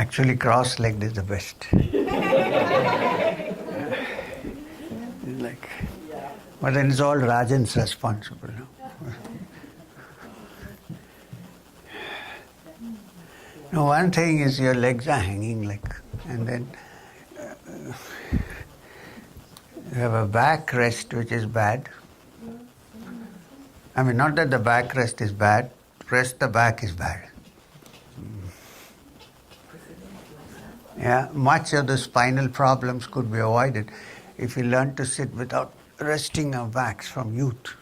Actually, cross-legged is the best. Like, but then it's all Rajan's responsible. No? Now, one thing is your legs are hanging and then you have a backrest which is bad. I mean, not that the backrest is bad, rest the back is bad. Yeah, much of the spinal problems could be avoided if we learn to sit without resting our backs from youth.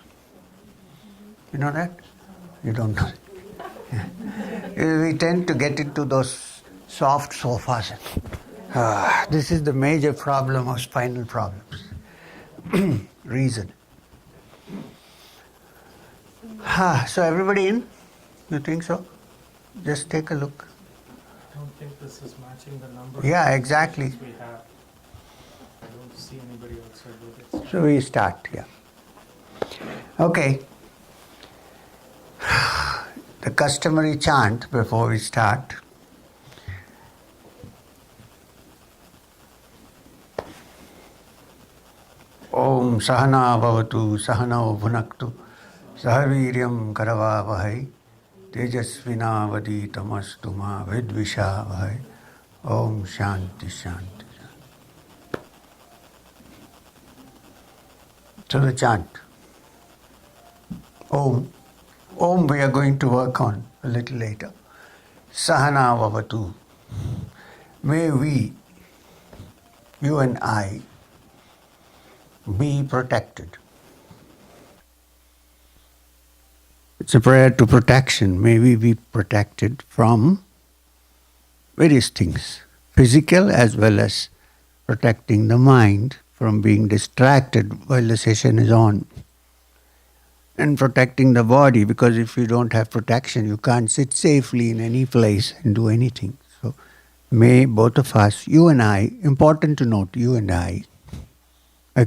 You know that? You don't know it. Yeah. We tend to get into those soft sofas. This is the major problem of spinal problems. Reason. So everybody in? You think so? Just take a look. I don't think this is matching the number. Yeah, exactly. We have. I don't see anybody outside with it. So we start, yeah. Okay. The customary chant before we start. Om Sahana Bhavatu Sahana Bhunaktu Sahaviryam Karavavahai Tejasvina Vaditamastu Ma Vidvishavahai. Om Shanti Shanti. So the chant. Om. Om we are going to work on a little later. Sahana Vavatu. May we, you and I, be protected. It's a prayer to protection. May we be protected from various things, physical as well as protecting the mind from being distracted while the session is on. And protecting the body, because if you don't have protection, you can't sit safely in any place and do anything. So may both of us, you and I, important to note, you and I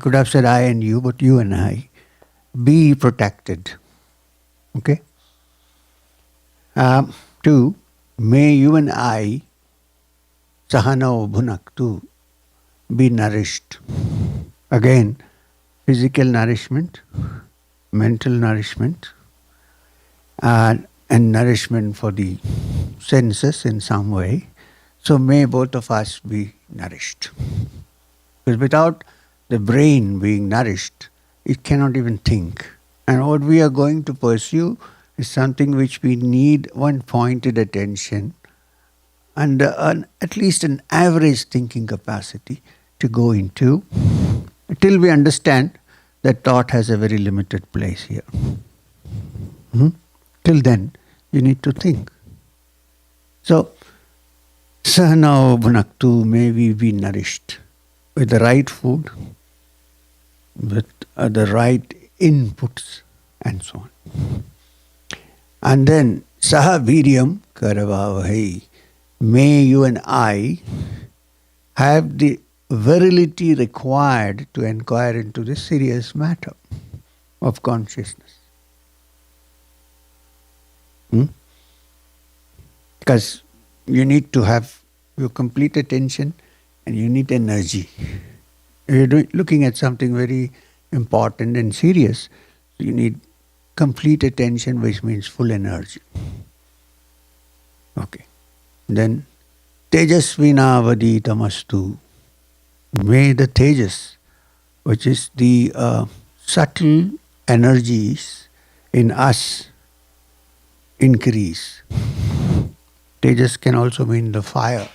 could have said I and you, but you and I, be protected. Okay? 2, may you and I, Sahana Bhunaktu, be nourished. Again, physical nourishment, mental nourishment, and nourishment for the senses in some way. So may both of us be nourished. Because without the brain being nourished, it cannot even think. And what we are going to pursue is something which we need one-pointed attention and at least an average thinking capacity to go into, till we understand that thought has a very limited place here. Till then, you need to think. So, Sahana Bhunaktu, may we be nourished with the right food, with the right inputs, and so on. And then, Saha Viryam Karavavahai, may you and I have the virility required to inquire into this serious matter of consciousness. Because you need to have your complete attention and you need energy. You're looking at something very important and serious, so you need complete attention, which means full energy. Okay. Then, Tejasvina Vaditamastu. May the Tejas, which is the subtle energies in us, increase. Tejas can also mean the fire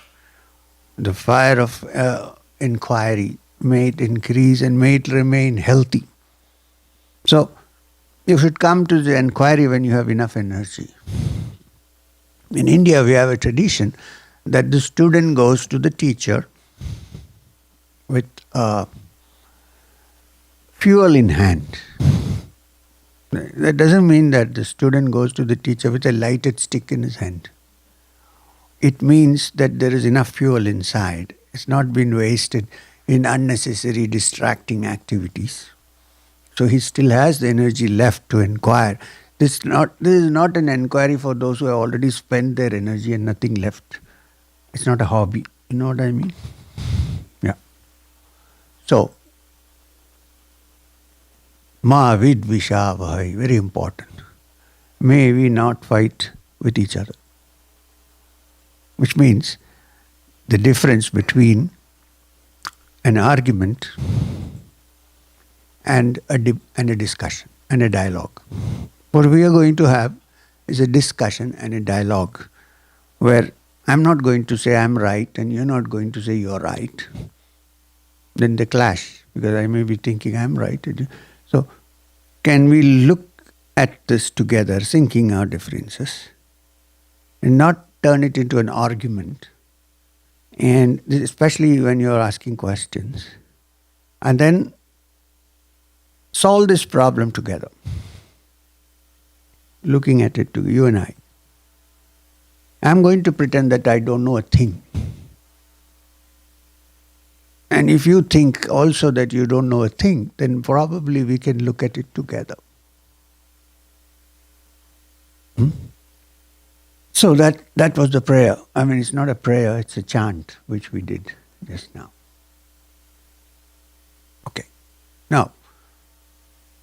of inquiry. May it increase and may it remain healthy. So, you should come to the inquiry when you have enough energy. In India, we have a tradition that the student goes to the teacher with fuel in hand. That doesn't mean that the student goes to the teacher with a lighted stick in his hand. It means that there is enough fuel inside. It's not been wasted in unnecessary distracting activities. So he still has the energy left to inquire. This is not an inquiry for those who have already spent their energy and nothing left. It's not a hobby. You know what I mean? Yeah. So, ma vidvishavahai, very important. May we not fight with each other. Which means the difference between an argument and a discussion and a dialogue. What we are going to have is a discussion and a dialogue where I'm not going to say I'm right and you're not going to say you're right. Then they clash because I may be thinking I'm right. So can we look at this together, sinking our differences and not turn it into an argument, and especially when you're asking questions, and then solve this problem together, looking at it to you and I. I'm going to pretend that I don't know a thing. And if you think also that you don't know a thing, then probably we can look at it together. So that was the prayer. I mean, it's not a prayer, it's a chant which we did just now. Okay. Now,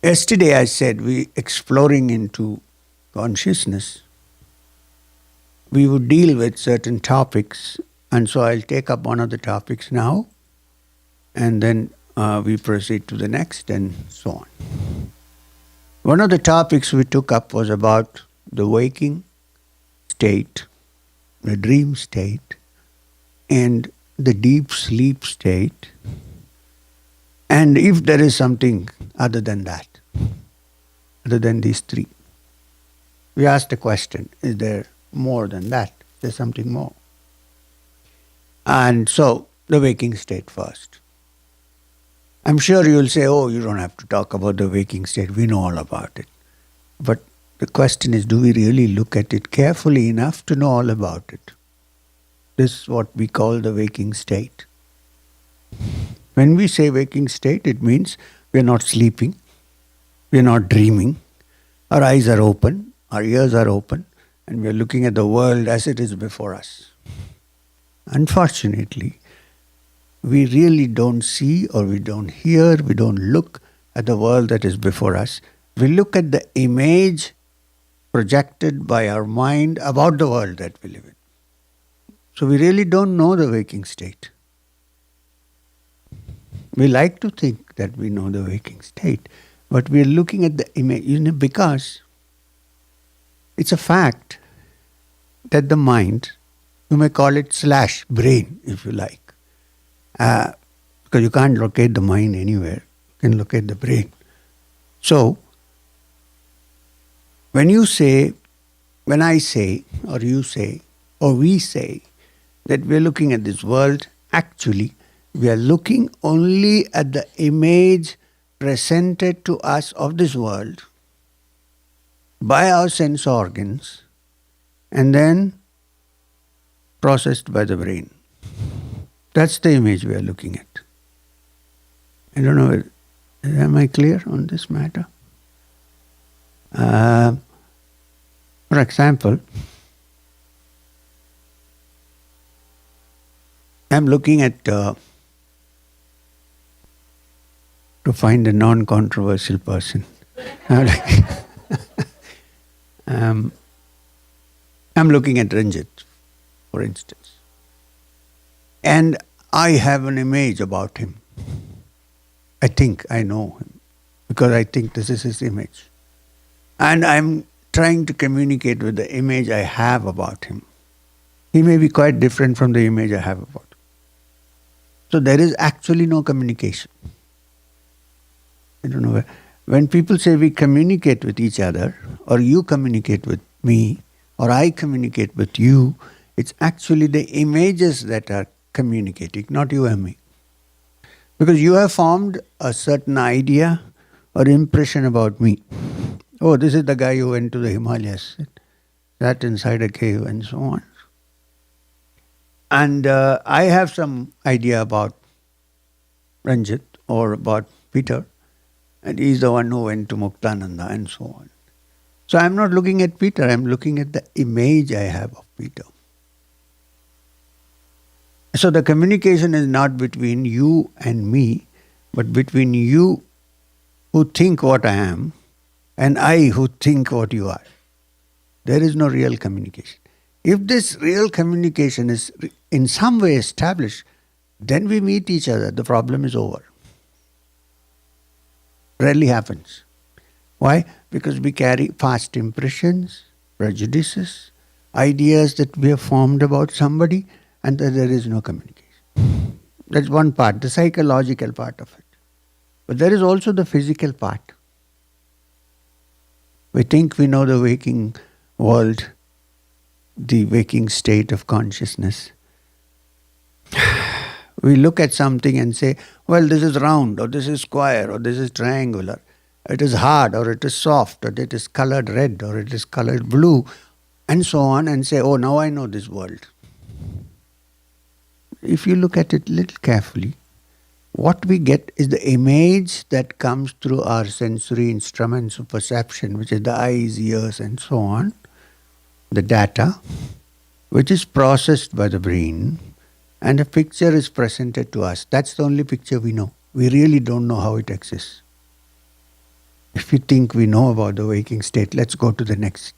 yesterday I said we exploring into consciousness, we would deal with certain topics, and so I'll take up one of the topics now, and then we proceed to the next and so on. One of the topics we took up was about the waking state, the dream state, and the deep sleep state, and if there is something other than that, other than these three. We asked a question, is there more than that? Is there something more? And so, the waking state first. I'm sure you will say, oh, you don't have to talk about the waking state, we know all about it. But the question is, do we really look at it carefully enough to know all about it? This is what we call the waking state. When we say waking state, it means we are not sleeping, we are not dreaming, our eyes are open, our ears are open, and we are looking at the world as it is before us. Unfortunately, we really don't see or we don't hear, we don't look at the world that is before us. We look at the image projected by our mind about the world that we live in. So we really don't know the waking state. We like to think that we know the waking state, but we are looking at the image, because it's a fact that the mind, you may call it / brain if you like, because you can't locate the mind anywhere, you can locate the brain. So, when I say, or you say, or we say that we are looking at this world, actually we are looking only at the image presented to us of this world by our sense organs and then processed by the brain. That's the image we are looking at. I don't know, am I clear on this matter? For example, I'm looking at, to find a non-controversial person. I'm looking at Ranjit, for instance. And I have an image about him. I think I know him, because I think this is his image. And I'm trying to communicate with the image I have about him. He may be quite different from the image I have about him. So there is actually no communication. I don't know where. When people say we communicate with each other, or you communicate with me, or I communicate with you, it's actually the images that are communicating, not you and me. Because you have formed a certain idea or impression about me. Oh, this is the guy who went to the Himalayas, sat inside a cave and so on. And I have some idea about Ranjit or about Peter, and he's the one who went to Muktananda and so on. So I'm not looking at Peter, I'm looking at the image I have of Peter. So the communication is not between you and me, but between you who think what I am and I who think what you are. There is no real communication. If this real communication is in some way established, then we meet each other. The problem is over. Rarely happens. Why? Because we carry past impressions, prejudices, ideas that we have formed about somebody, and that there is no communication. That's one part, the psychological part of it. But there is also the physical part. We think we know the waking world, the waking state of consciousness. We look at something and say, well, this is round, or this is square, or this is triangular. It is hard, or it is soft, or it is colored red, or it is colored blue, and so on, and say, oh, now I know this world. If you look at it a little carefully, what we get is the image that comes through our sensory instruments of perception, which is the eyes, ears, and so on, the data, which is processed by the brain, and a picture is presented to us. That's the only picture we know. We really don't know how it exists. If you think we know about the waking state, let's go to the next.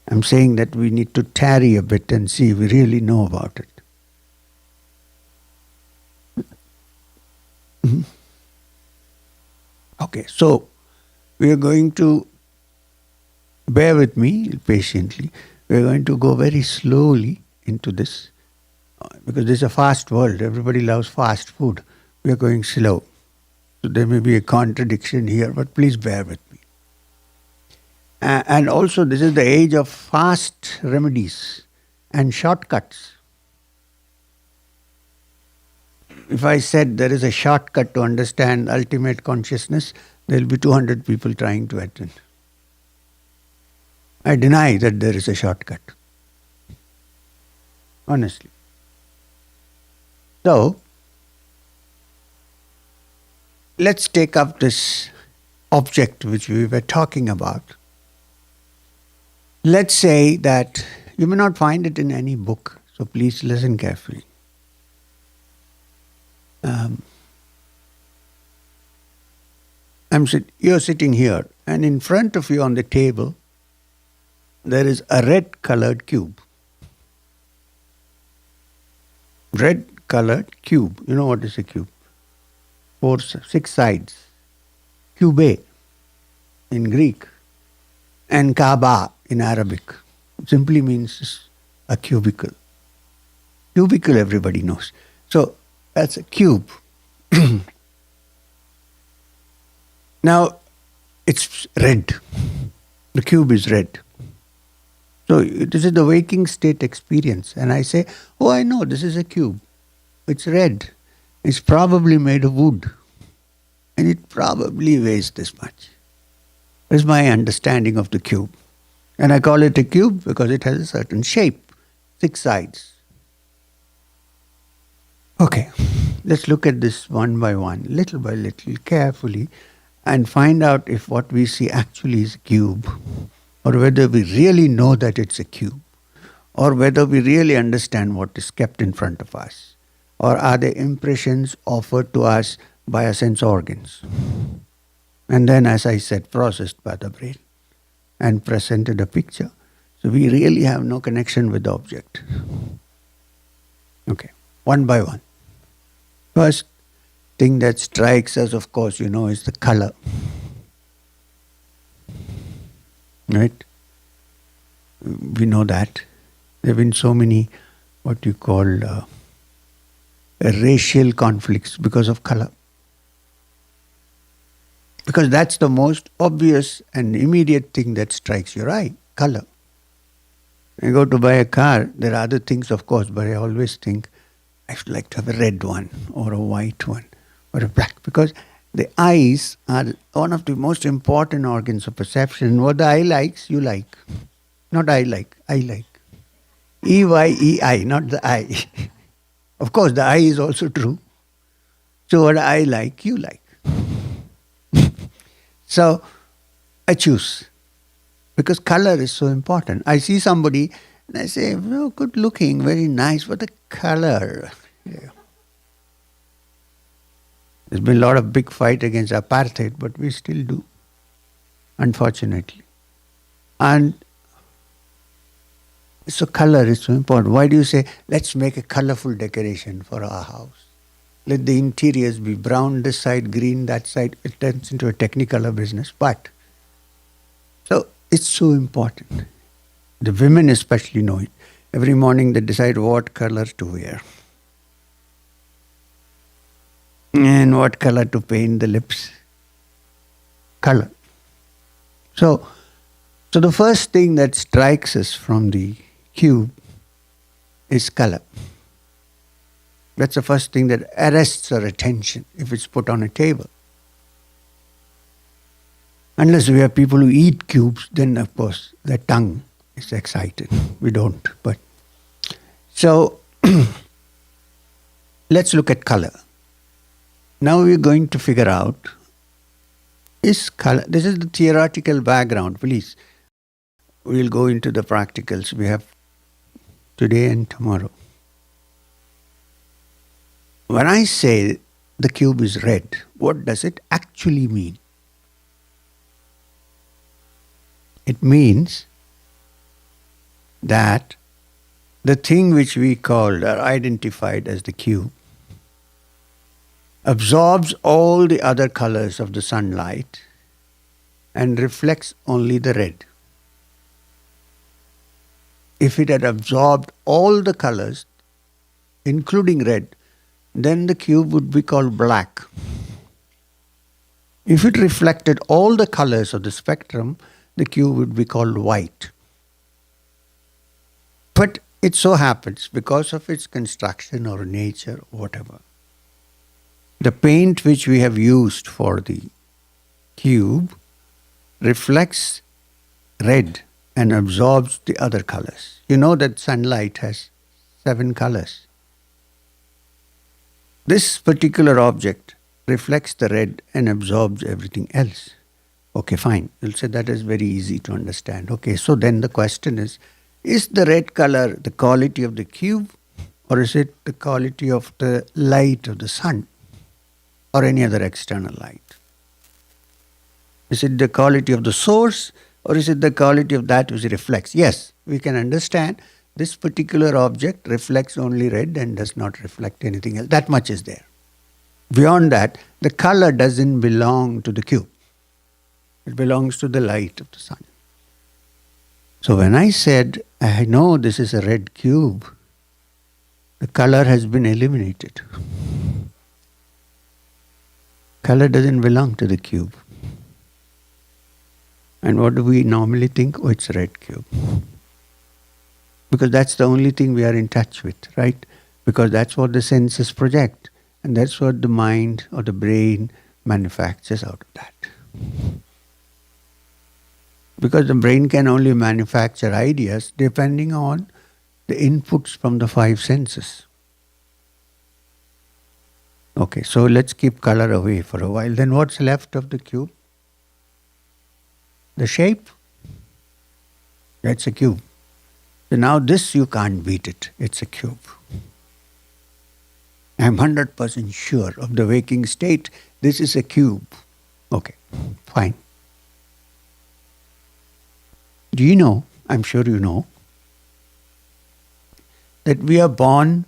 I'm saying that we need to tarry a bit and see if we really know about it. Okay, so we are going to, bear with me patiently, we are going to go very slowly into this because this is a fast world. Everybody loves fast food. We are going slow. So there may be a contradiction here, but please bear with me. And also this is the age of fast remedies and shortcuts. If I said there is a shortcut to understand ultimate consciousness, there will be 200 people trying to attend. I deny that there is a shortcut. Honestly. So, let's take up this object which we were talking about. Let's say that you may not find it in any book, so please listen carefully. You're sitting here, and in front of you on the table, there is a red colored cube. Red colored cube. You know what is a cube? 6 sides. Cube in Greek, and Kaaba in Arabic. Simply means a cubicle. Cubicle everybody knows. So that's a cube. Now, it's red. The cube is red. So this is the waking state experience. And I say, oh, I know, this is a cube. It's red. It's probably made of wood. And it probably weighs this much. This is my understanding of the cube. And I call it a cube because it has a certain shape. 6 sides. Okay, let's look at this one by one, little by little, carefully, and find out if what we see actually is a cube, or whether we really know that it's a cube, or whether we really understand what is kept in front of us, or are they impressions offered to us by our sense organs, and then, as I said, processed by the brain, and presented a picture. So we really have no connection with the object. Okay, one by one. First thing that strikes us, of course, is the color. Right? We know that. There have been so many, what you call, racial conflicts because of color. Because that's the most obvious and immediate thing that strikes your eye, color. When you go to buy a car, there are other things, of course, but I always think, I would like to have a red one, or a white one, or a black, because the eyes are one of the most important organs of perception. What the eye likes, you like. Not I like, I like. E-Y-E-I, not the I. Of course, the I is also true. So what I like, you like. So I choose. Because color is so important. I see somebody and I say, oh, good looking, very nice, but the color. Yeah. There's been a lot of big fight against apartheid, but we still do, unfortunately. And so color is so important. Why do you say, let's make a colorful decoration for our house? Let the interiors be brown this side, green that side. It turns into a technicolor business. But, so it's so important. The women especially know it. Every morning they decide what color to wear. And what color to paint the lips. Color. So the first thing that strikes us from the cube is color. That's the first thing that arrests our attention if it's put on a table. Unless we have people who eat cubes, then of course their tongue is excited. We don't. But so let's look at color. Now we're going to figure out, is color, this is the theoretical background, please. We'll go into the practicals we have today and tomorrow. When I say the cube is red, what does it actually mean? It means that the thing which we called or identified as the cube absorbs all the other colors of the sunlight and reflects only the red. If it had absorbed all the colors, including red, then the cube would be called black. If it reflected all the colors of the spectrum, the cube would be called white. But it so happens, because of its construction or nature or whatever, the paint which we have used for the cube reflects red and absorbs the other colors. You know that sunlight has 7 colors. This particular object reflects the red and absorbs everything else. Okay, fine. You'll say that is very easy to understand. Okay, so then the question is the red color the quality of the cube, or is it the quality of the light of the sun or any other external light? Is it the quality of the source, or is it the quality of that which reflects? Yes, we can understand this particular object reflects only red and does not reflect anything else. That much is there. Beyond that, the color doesn't belong to the cube. It belongs to the light of the sun. So when I said, I know this is a red cube, the color has been eliminated. Color doesn't belong to the cube. And what do we normally think? Oh, it's a red cube. Because that's the only thing we are in touch with, right? Because that's what the senses project. And that's what the mind or the brain manufactures out of that. Because the brain can only manufacture ideas depending on the inputs from the 5 senses. Okay, so let's keep color away for a while. Then what's left of the cube? The shape. That's a cube. So now this you can't beat it. It's a cube. I'm 100% sure of the waking state. This is a cube. Okay, fine. Do you know, I'm sure you know, that we are born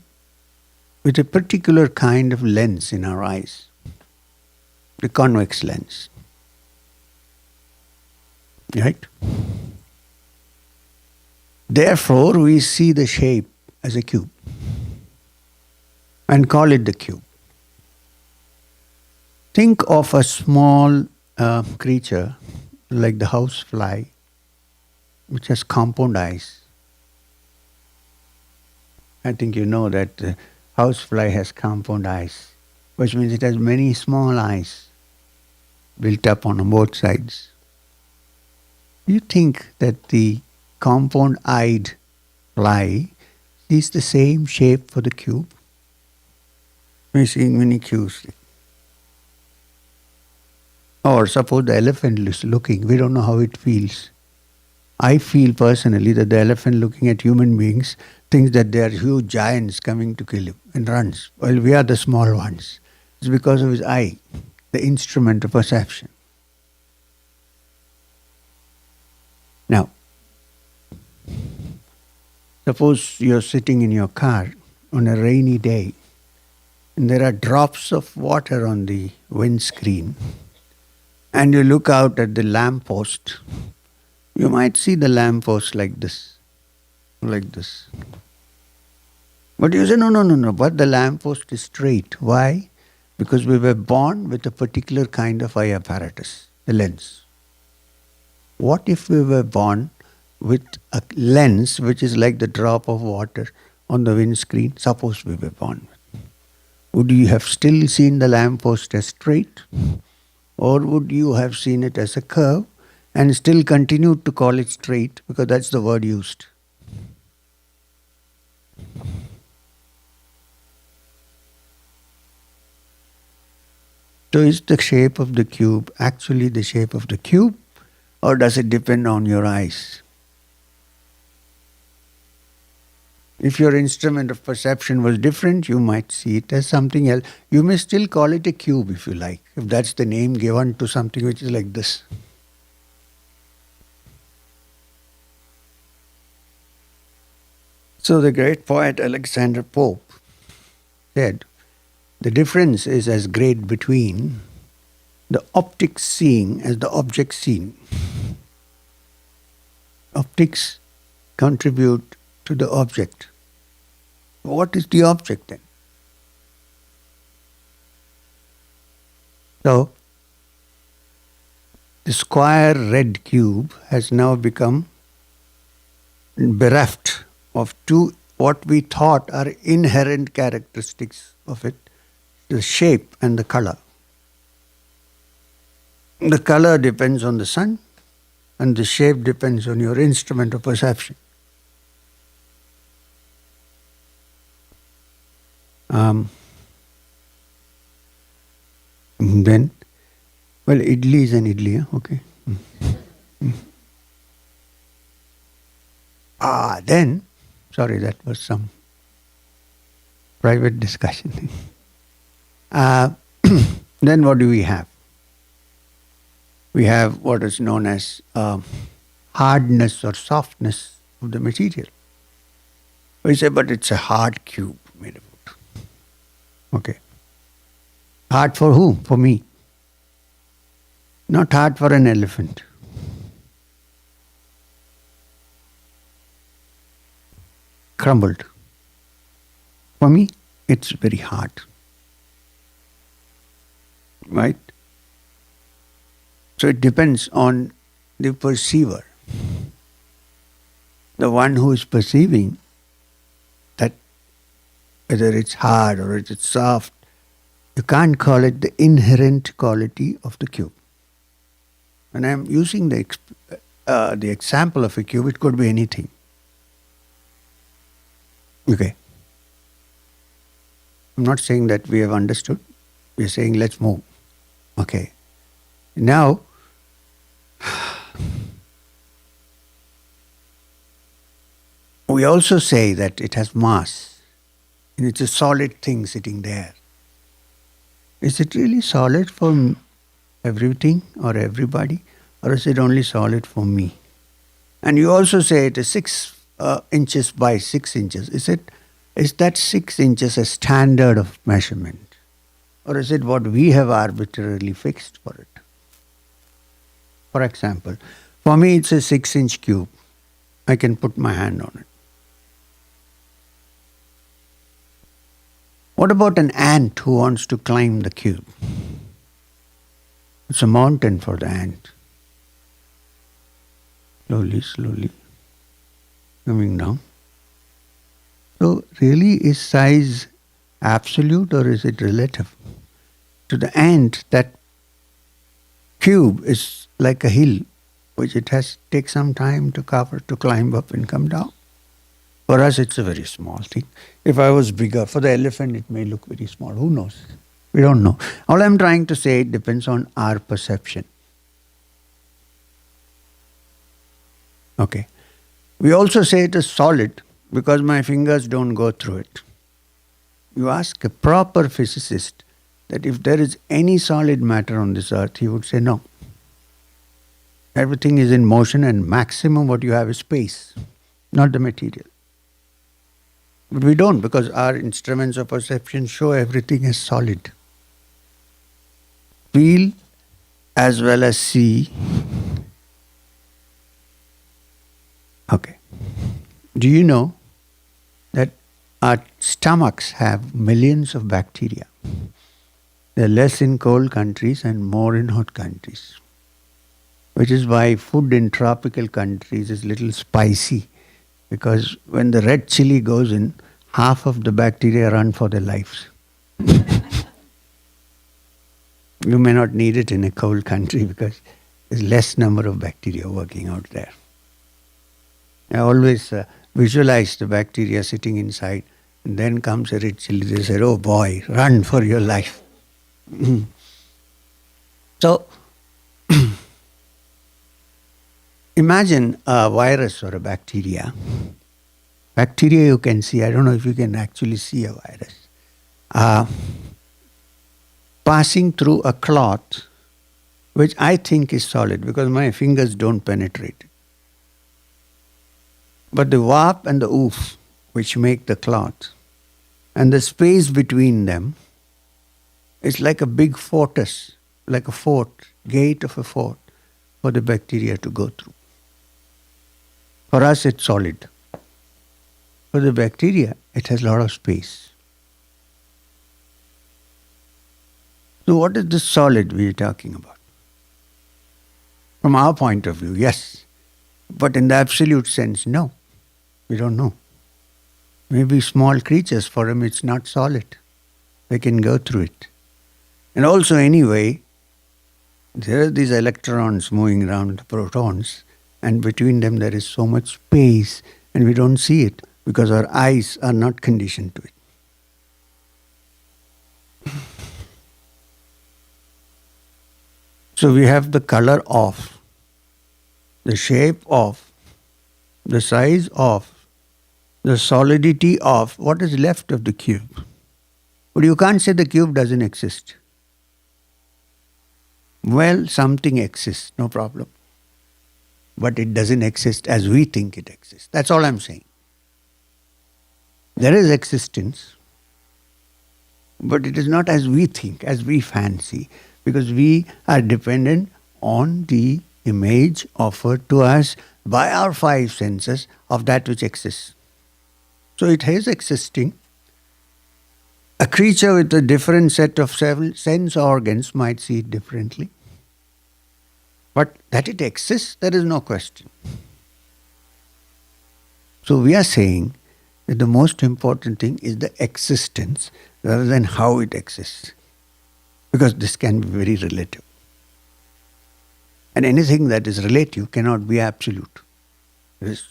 with a particular kind of lens in our eyes, the convex lens. Right? Therefore, we see the shape as a cube and call it the cube. Think of a small creature like the housefly, which has compound eyes. I think you know that the housefly has compound eyes, which means it has many small eyes built up on both sides. Do you think that the compound-eyed fly sees the same shape for the cube? We're seeing many cubes. Or suppose the elephant is looking, we don't know how it feels. I feel personally that the elephant looking at human beings thinks that they are huge giants coming to kill him and runs, while we are the small ones. It's because of his eye, the instrument of perception. Now, suppose you're sitting in your car on a rainy day and there are drops of water on the windscreen and you look out at the lamppost. You might see the lamppost like this. But you say, no, but the lamppost is straight. Why? Because we were born with a particular kind of eye apparatus, the lens. What if we were born with a lens which is like the drop of water on the windscreen? Suppose we were born with. Would you have still seen the lamppost as straight? Or would you have seen it as a curve and still continued to call it straight because that's the word used? So is the shape of the cube actually the shape of the cube, or does it depend on your eyes? If your instrument of perception was different, you might see it as something else. You may still call it a cube if you like, if that's the name given to something which is like this. So the great poet Alexander Pope said, the difference is as great between the optics seeing as the object seen. Optics contribute to the object. What is the object then? So, the square red cube has now become bereft of two what we thought are inherent characteristics of it, the shape and the color. The color depends on the sun and the shape depends on your instrument of perception. Then, well, idli is an idli, huh? Okay. Then, sorry, that was some private discussion. Then what do we have? We have what is known as hardness or softness of the material. We say, but it's a hard cube made of wood. Okay. Hard for whom? For me. Not hard for an elephant. Crumbled. For me, it's very hard. Right? So it depends on the perceiver. The one who is perceiving that whether it's hard or it's soft, you can't call it the inherent quality of the cube. When I'm using the example of a cube, it could be anything. Okay. I'm not saying that we have understood. We're saying let's move. Okay. Now, we also say that it has mass and it's a solid thing sitting there. Is it really solid for everything or everybody, or is it only solid for me? And you also say it is 6 inches by 6 inches. Is that 6 inches a standard of measurement, or is it what we have arbitrarily fixed for it? For example, for me it's a 6-inch cube. I can put my hand on it. What about an ant who wants to climb the cube? It's a mountain for the ant. Slowly coming down. So really, is size absolute or is it relative? To the ant, that cube is like a hill which it has to take some time to cover, to climb up and come down. For us, it's a very small thing. If I was bigger, for the elephant, it may look very small. Who knows? We don't know. All I'm trying to say, it depends on our perception. Okay. We also say it is solid because my fingers don't go through it. You ask a proper physicist that if there is any solid matter on this earth, he would say no. Everything is in motion and maximum what you have is space, not the material. But we don't, because our instruments of perception show everything as solid. Feel as well as see. Okay. Do you know that our stomachs have millions of bacteria? They're less in cold countries and more in hot countries. Which is why food in tropical countries is little spicy. Because when the red chili goes in, half of the bacteria run for their lives. You may not need it in a cold country because there's less number of bacteria working out there. I always visualize the bacteria sitting inside, and then comes a red chili. They say, "Oh boy, run for your life." So, imagine a virus or a bacteria. Bacteria you can see. I don't know if you can actually see a virus. Passing through a cloth, which I think is solid because my fingers don't penetrate it. But the warp and the oof, which make the cloth, and the space between them, is like a big fortress, like a fort, gate of a fort, for the bacteria to go through. For us, it's solid. For the bacteria, it has a lot of space. So what is this solid we are talking about? From our point of view, yes. But in the absolute sense, no. We don't know. Maybe small creatures, for them it's not solid. They can go through it. And also anyway, there are these electrons moving around, the protons, and between them there is so much space and we don't see it because our eyes are not conditioned to it. So we have the color off, the shape off, the size off, the solidity of what is left of the cube. But you can't say the cube doesn't exist. Well, something exists, no problem. But it doesn't exist as we think it exists. That's all I'm saying. There is existence, but it is not as we think, as we fancy, because we are dependent on the image offered to us by our five senses of that which exists. So it is existing. A creature with a different set of sense organs might see it differently. But that it exists, there is no question. So we are saying that the most important thing is the existence rather than how it exists. Because this can be very relative. And anything that is relative cannot be absolute. It is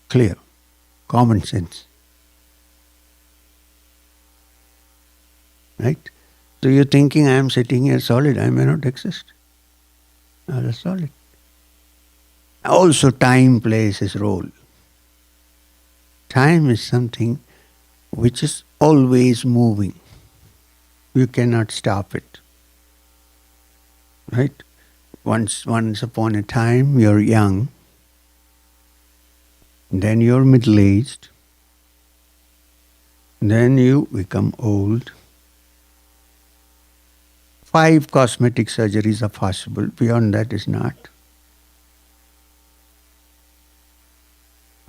clear, common sense. Right? So you're thinking I am sitting here solid, I may not exist. Not a solid. Also time plays its role. Time is something which is always moving. You cannot stop it. Right? Once upon a time you're young, then you're middle-aged, then you become old. 5 cosmetic surgeries are possible, beyond that is not.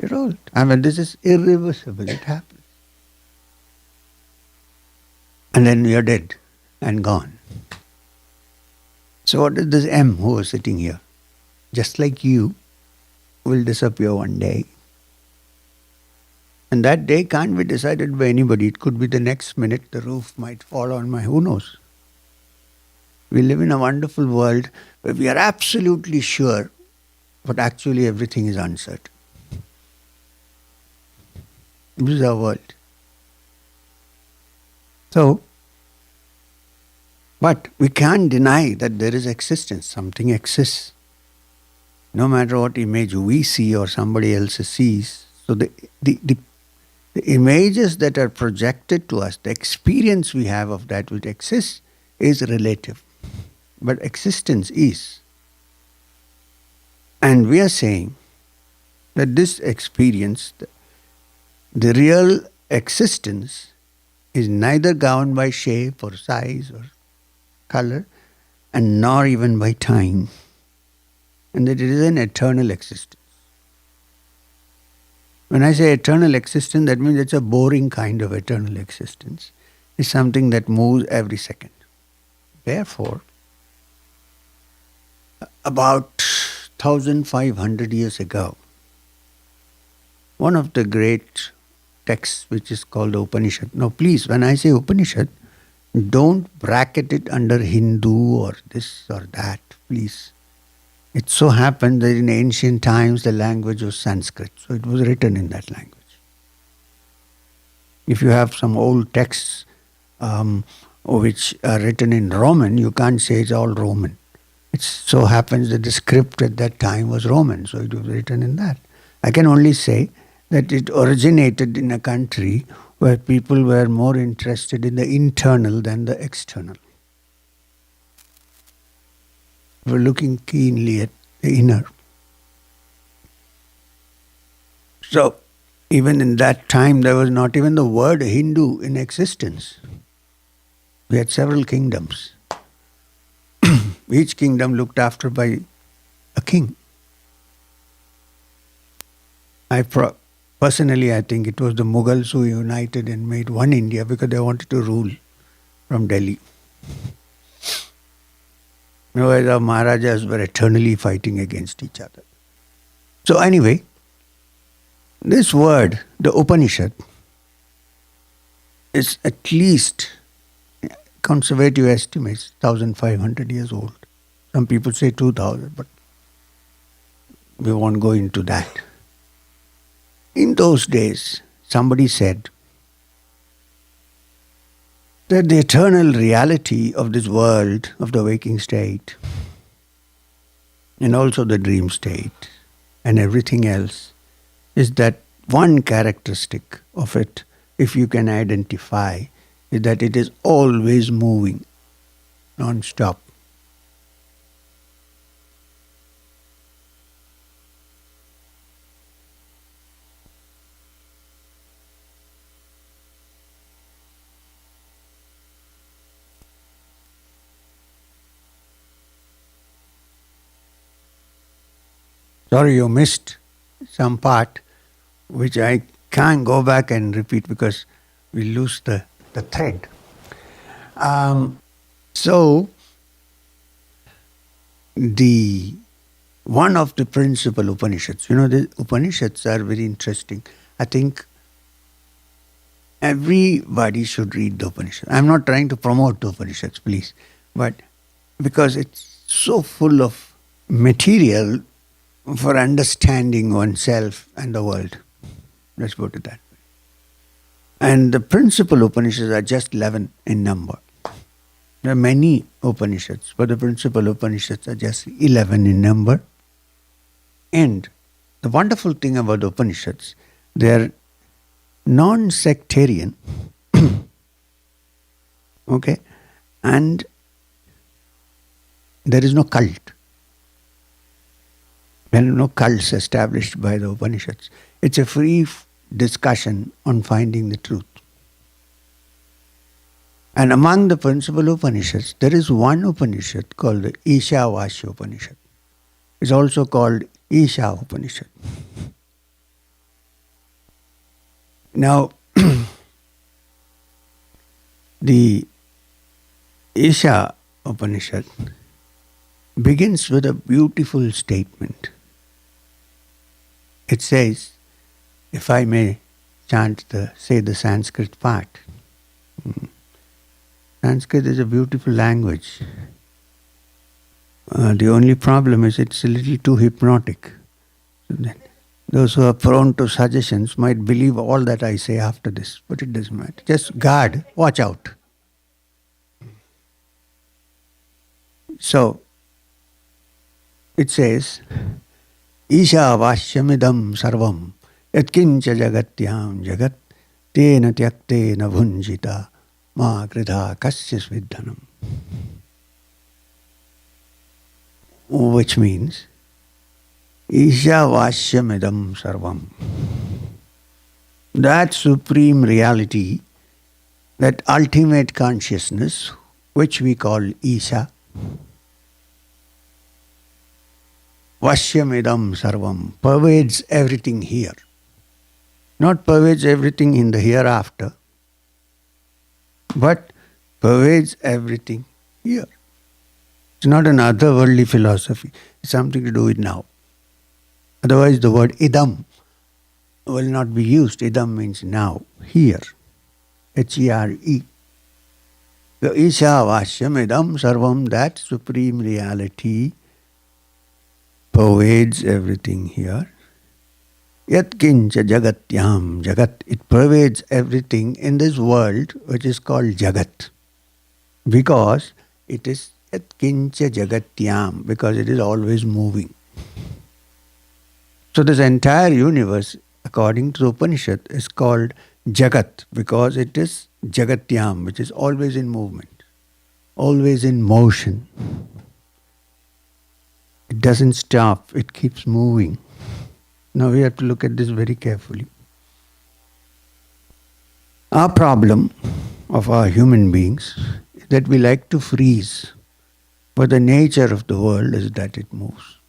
You're old. I mean, this is irreversible, it happens. And then you're dead and gone. So what is this M who is sitting here? Just like you, will disappear one day. And that day can't be decided by anybody. It could be the next minute, the roof might fall on my, who knows? We live in a wonderful world where we are absolutely sure, but actually everything is uncertain. This is our world. So, but we can't deny that there is existence. Something exists. no matter what image we see or somebody else sees. So the images that are projected to us, the experience we have of that which exists is relative. But existence is. And we are saying that this experience, the real existence, is neither governed by shape or size or color, and nor even by time. And that it is an eternal existence. When I say eternal existence, that means it's a boring kind of eternal existence. It's something that moves every second. Therefore, about 1500 years ago, one of the great texts which is called the Upanishad. Now please, when I say Upanishad, don't bracket it under Hindu or this or that, please. It so happened that in ancient times the language was Sanskrit, so it was written in that language. If you have some old texts which are written in Roman, you can't say it's all Roman. It so happens that the script at that time was Roman, so it was written in that. I can only say that it originated in a country where people were more interested in the internal than the external. We're looking keenly at the inner. So, even in that time, there was not even the word Hindu in existence. We had several kingdoms. Each kingdom looked after by a king. Personally, I think it was the Mughals who united and made one India because they wanted to rule from Delhi. Otherwise, our Maharajas were eternally fighting against each other. So anyway, this word, the Upanishad, is at least, conservative estimates, 1500 years old. Some people say 2000, but we won't go into that. In those days, somebody said that the eternal reality of this world, of the waking state, and also the dream state, and everything else, is that one characteristic of it, if you can identify, is that it is always moving, non-stop. Sorry, you missed some part which I can't go back and repeat because we lose the thread. So, one of the principal Upanishads, the Upanishads are very interesting. I think everybody should read the Upanishads. I'm not trying to promote the Upanishads, please, but because it's so full of material for understanding oneself and the world. Let's put it that way. And the principal Upanishads are just 11 in number. There are many Upanishads, but the principal Upanishads are just 11 in number. And the wonderful thing about the Upanishads, they are non-sectarian, okay, and there is no cult. There are no cults established by the Upanishads. It's a free discussion on finding the truth. And among the principal Upanishads, there is one Upanishad called the Ishavasya Upanishad. It's also called Isha Upanishad. Now, the Isha Upanishad begins with a beautiful statement. It says, if I may say the Sanskrit part. Sanskrit is a beautiful language. The only problem is it's a little too hypnotic. Those who are prone to suggestions might believe all that I say after this, but it doesn't matter. Just guard, watch out. So, it says, Ishavasya sarvam yatkincha jagatyam jagat tena tyaktena bhunjita ma kritha kasyas vidhanam. Which means Ishavasya sarvam. That supreme reality, that ultimate consciousness, which we call Isha, Vashyamidam sarvam, pervades everything here. Not pervades everything in the hereafter, but pervades everything here. It's not an otherworldly philosophy. It's something to do with now. Otherwise the word idam will not be used. Idam means now, here. H-E-R-E. The Ishavasya sarvam, that supreme reality, pervades everything here. Yat kincha jagatyam jagat. It pervades everything in this world which is called jagat. Because it is yat kincha jagatyam, because it is always moving. So this entire universe, according to the Upanishad, is called Jagat because it is Jagatyam, which is always in movement, always in motion. It doesn't stop, it keeps moving. Now we have to look at this very carefully. Our problem of our human beings is that we like to freeze, but the nature of the world is that it moves.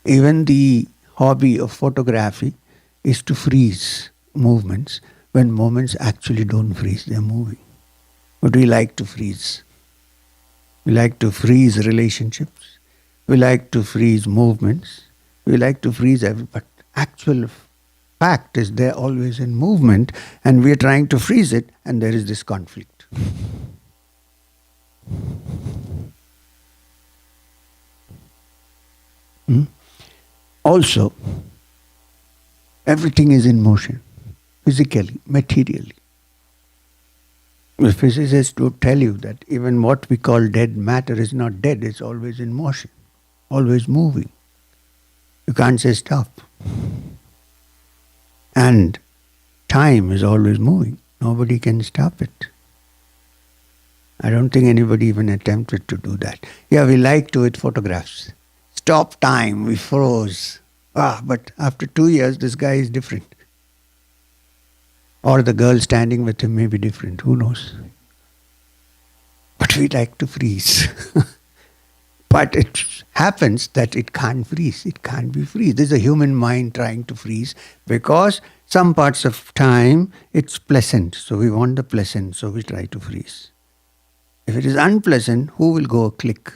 Even the hobby of photography is to freeze movements when moments actually don't freeze, they're moving. But we like to freeze. We like to freeze relationships. We like to freeze movements. We like to freeze everything. But actual fact is they're always in movement and we're trying to freeze it and there is this conflict. Also, everything is in motion, physically, materially. The physicists would tell you that even what we call dead matter is not dead, it's always in motion, always moving. You can't say stop. And time is always moving. Nobody can stop it. I don't think anybody even attempted to do that. Yeah, we like to with photographs. Stop time, we froze. But after 2 years, this guy is different. Or the girl standing with him may be different, who knows? But we like to freeze. But it happens that it can't freeze. It can't be freeze. There's a human mind trying to freeze because some parts of time it's pleasant. So we want the pleasant, so we try to freeze. If it is unpleasant, who will go click?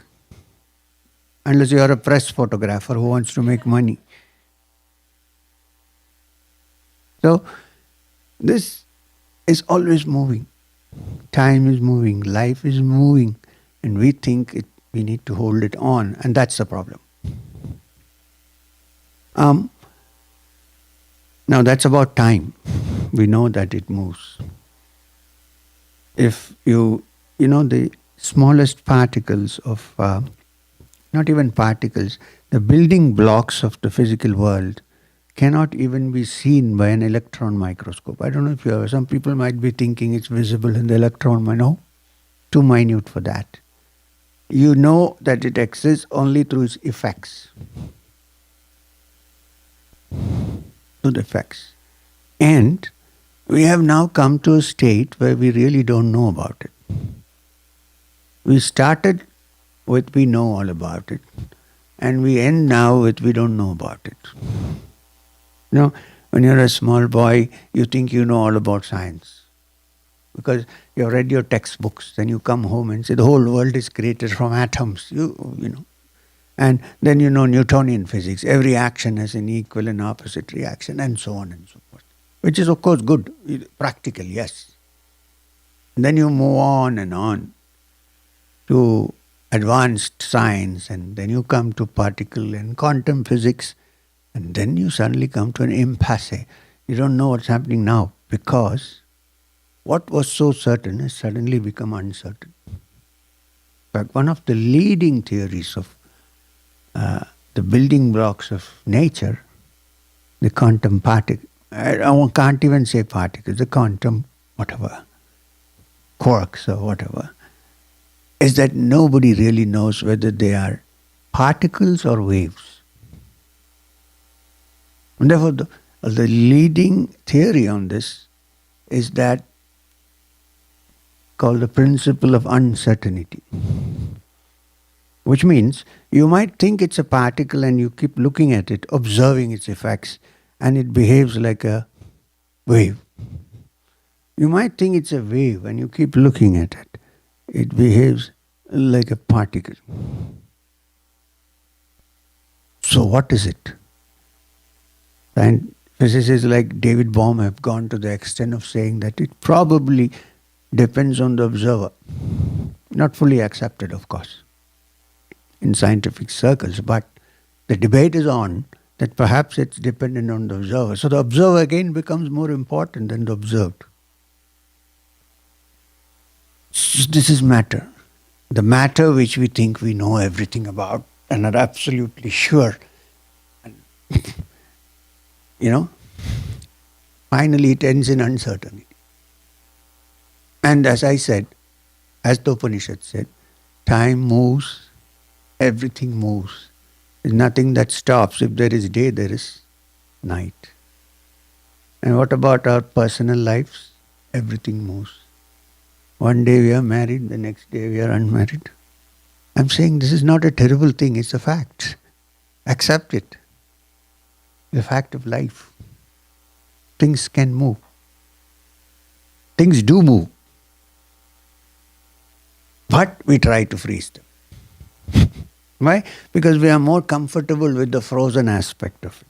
Unless you are a press photographer who wants to make money. So, this is always moving. Time is moving, life is moving, and we think we need to hold it on, and that's the problem. Now that's about time. We know that it moves. If the smallest particles of, not even particles, the building blocks of the physical world cannot even be seen by an electron microscope. I don't know if some people might be thinking it's visible in the electron, no, too minute for that. You know that it exists only through its effects. Through the effects. And we have now come to a state where we really don't know about it. We started with we know all about it, and we end now with we don't know about it. When you're a small boy, you think you know all about science because you've read your textbooks. Then you come home and say the whole world is created from atoms. You know, and then you know Newtonian physics. Every action has an equal and opposite reaction, and so on and so forth. Which is of course good, practical, yes. And then you move on to advanced science, and then you come to particle and quantum physics. And then you suddenly come to an impasse. You don't know what's happening now because what was so certain has suddenly become uncertain. In fact, one of the leading theories of the building blocks of nature, the quantum particle, I can't even say particles, the quantum whatever, quarks or whatever, is that nobody really knows whether they are particles or waves. And therefore, the leading theory on this is that called the principle of uncertainty, which means you might think it's a particle and you keep looking at it, observing its effects, and it behaves like a wave. You might think it's a wave and you keep looking at it. It behaves like a particle. So what is it? And physicists like David Bohm have gone to the extent of saying that it probably depends on the observer. Not fully accepted, of course, in scientific circles, but the debate is on that perhaps it's dependent on the observer. So the observer again becomes more important than the observed. So this is matter. The matter which we think we know everything about and are absolutely sure. Finally it ends in uncertainty. And as I said, as the Upanishad said, time moves, everything moves. There's nothing that stops. If there is day, there is night. And what about our personal lives? Everything moves. One day we are married, the next day we are unmarried. I'm saying this is not a terrible thing, it's a fact. Accept it. The fact of life. Things can move. Things do move. But we try to freeze them. Why? Because we are more comfortable with the frozen aspect of it,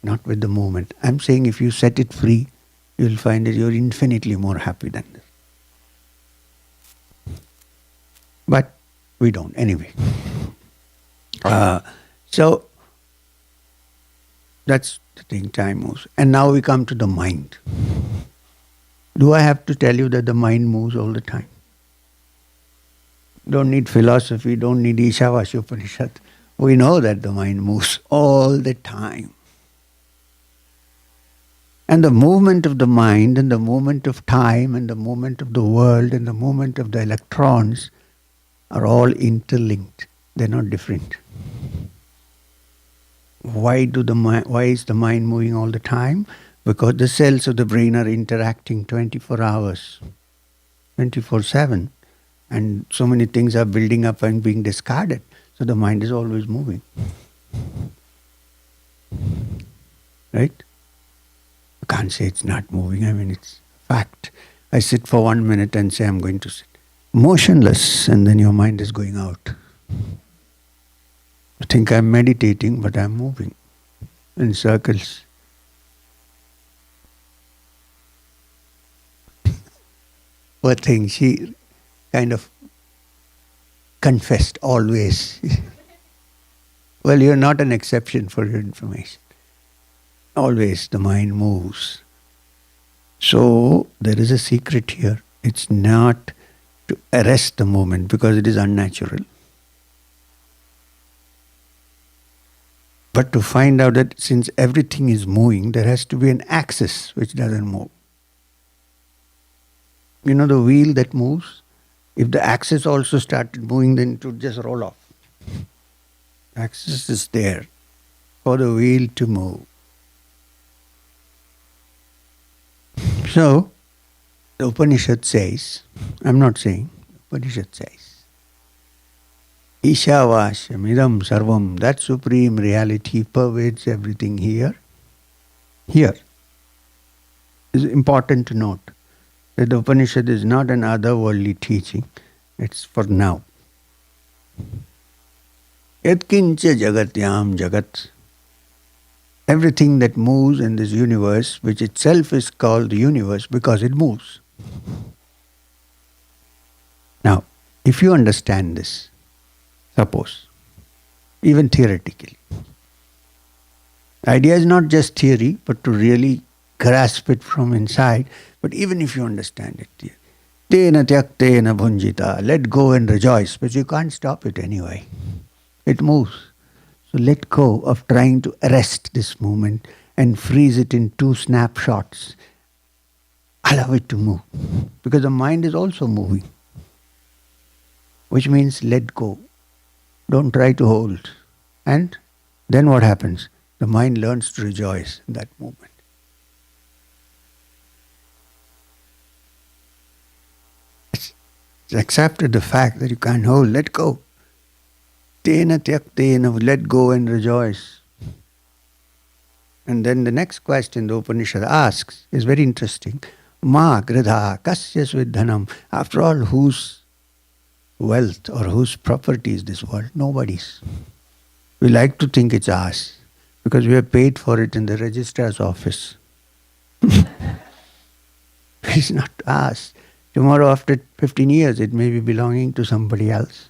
not with the movement. I'm saying if you set it free, you'll find that you're infinitely more happy than this. But we don't, anyway. So, that's the thing, time moves. And now we come to the mind. Do I have to tell you that the mind moves all the time? Don't need philosophy, don't need Ishavasya Upanishads. We know that the mind moves all the time. And the movement of the mind and the movement of time and the movement of the world and the movement of the electrons are all interlinked. They're not different. Why is the mind moving all the time? Because the cells of the brain are interacting 24 hours, 24/7. And so many things are building up and being discarded. So the mind is always moving. Right? You can't say it's not moving. I mean, it's fact. I sit for 1 minute and say I'm going to sit. Motionless, and then your mind is going out. You think I'm meditating, but I'm moving in circles. Poor thing, she kind of confessed always. Well, you're not an exception, for your information. Always the mind moves. So there is a secret here. It's not to arrest the movement because it is unnatural, but to find out that since everything is moving, there has to be an axis which doesn't move. You know the wheel that moves? If the axis also started moving, then it would just roll off. The axis is there for the wheel to move. So, the Upanishad says, I'm not saying, the Upanishad says, Ishavasya Midam Sarvam, that supreme reality pervades everything here. Here. It's important to note that the Upanishad is not an otherworldly teaching, it's for now. Yatkincha jagatyam jagat. Everything that moves in this universe, which itself is called the universe because it moves. Now, if you understand this, suppose, even theoretically, the idea is not just theory, but to really grasp it from inside. But even if you understand it, tena tyaktena bhunjita, let go and rejoice, but you can't stop it anyway. It moves. So let go of trying to arrest this movement and freeze it in 2 snapshots. Allow it to move. Because the mind is also moving. Which means let go. Don't try to hold. And then what happens? The mind learns to rejoice in that movement. It's accepted the fact that you can't hold. Let go. Tena tyaktena, let go and rejoice. And then the next question the Upanishad asks is very interesting. Ma gridha kasya svidhanam. After all, whose wealth or whose property is this world? Nobody's. We like to think it's ours because we have paid for it in the registrar's office. It's not ours. Tomorrow, after 15 years, it may be belonging to somebody else.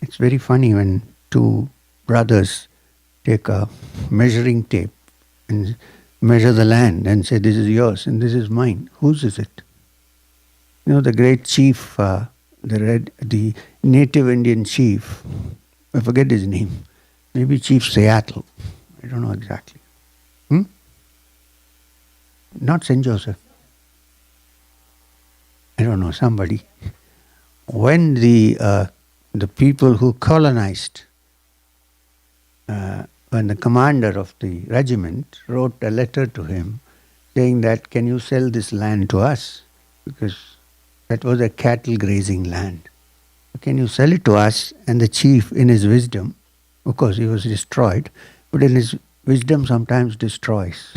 It's very funny when 2 brothers take a measuring tape and measure the land and say, this is yours and this is mine. Whose is it? You know, the great chief, the native Indian chief, I forget his name, maybe Chief Seattle, I don't know exactly. Not St. Joseph. I don't know, somebody. When the people who colonized, when the commander of the regiment wrote a letter to him saying that, can you sell this land to us? Because that was a cattle grazing land. Can you sell it to us? And the chief, in his wisdom, of course he was destroyed, but in his wisdom sometimes destroys.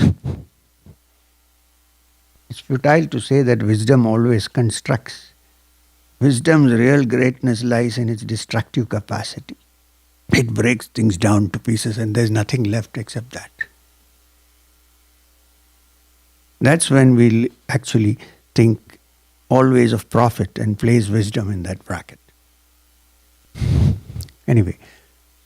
It's futile to say that wisdom always constructs. Wisdom's real greatness lies in its destructive capacity. It breaks things down to pieces and there's nothing left except that. That's when we actually think always of profit and place wisdom in that bracket. Anyway,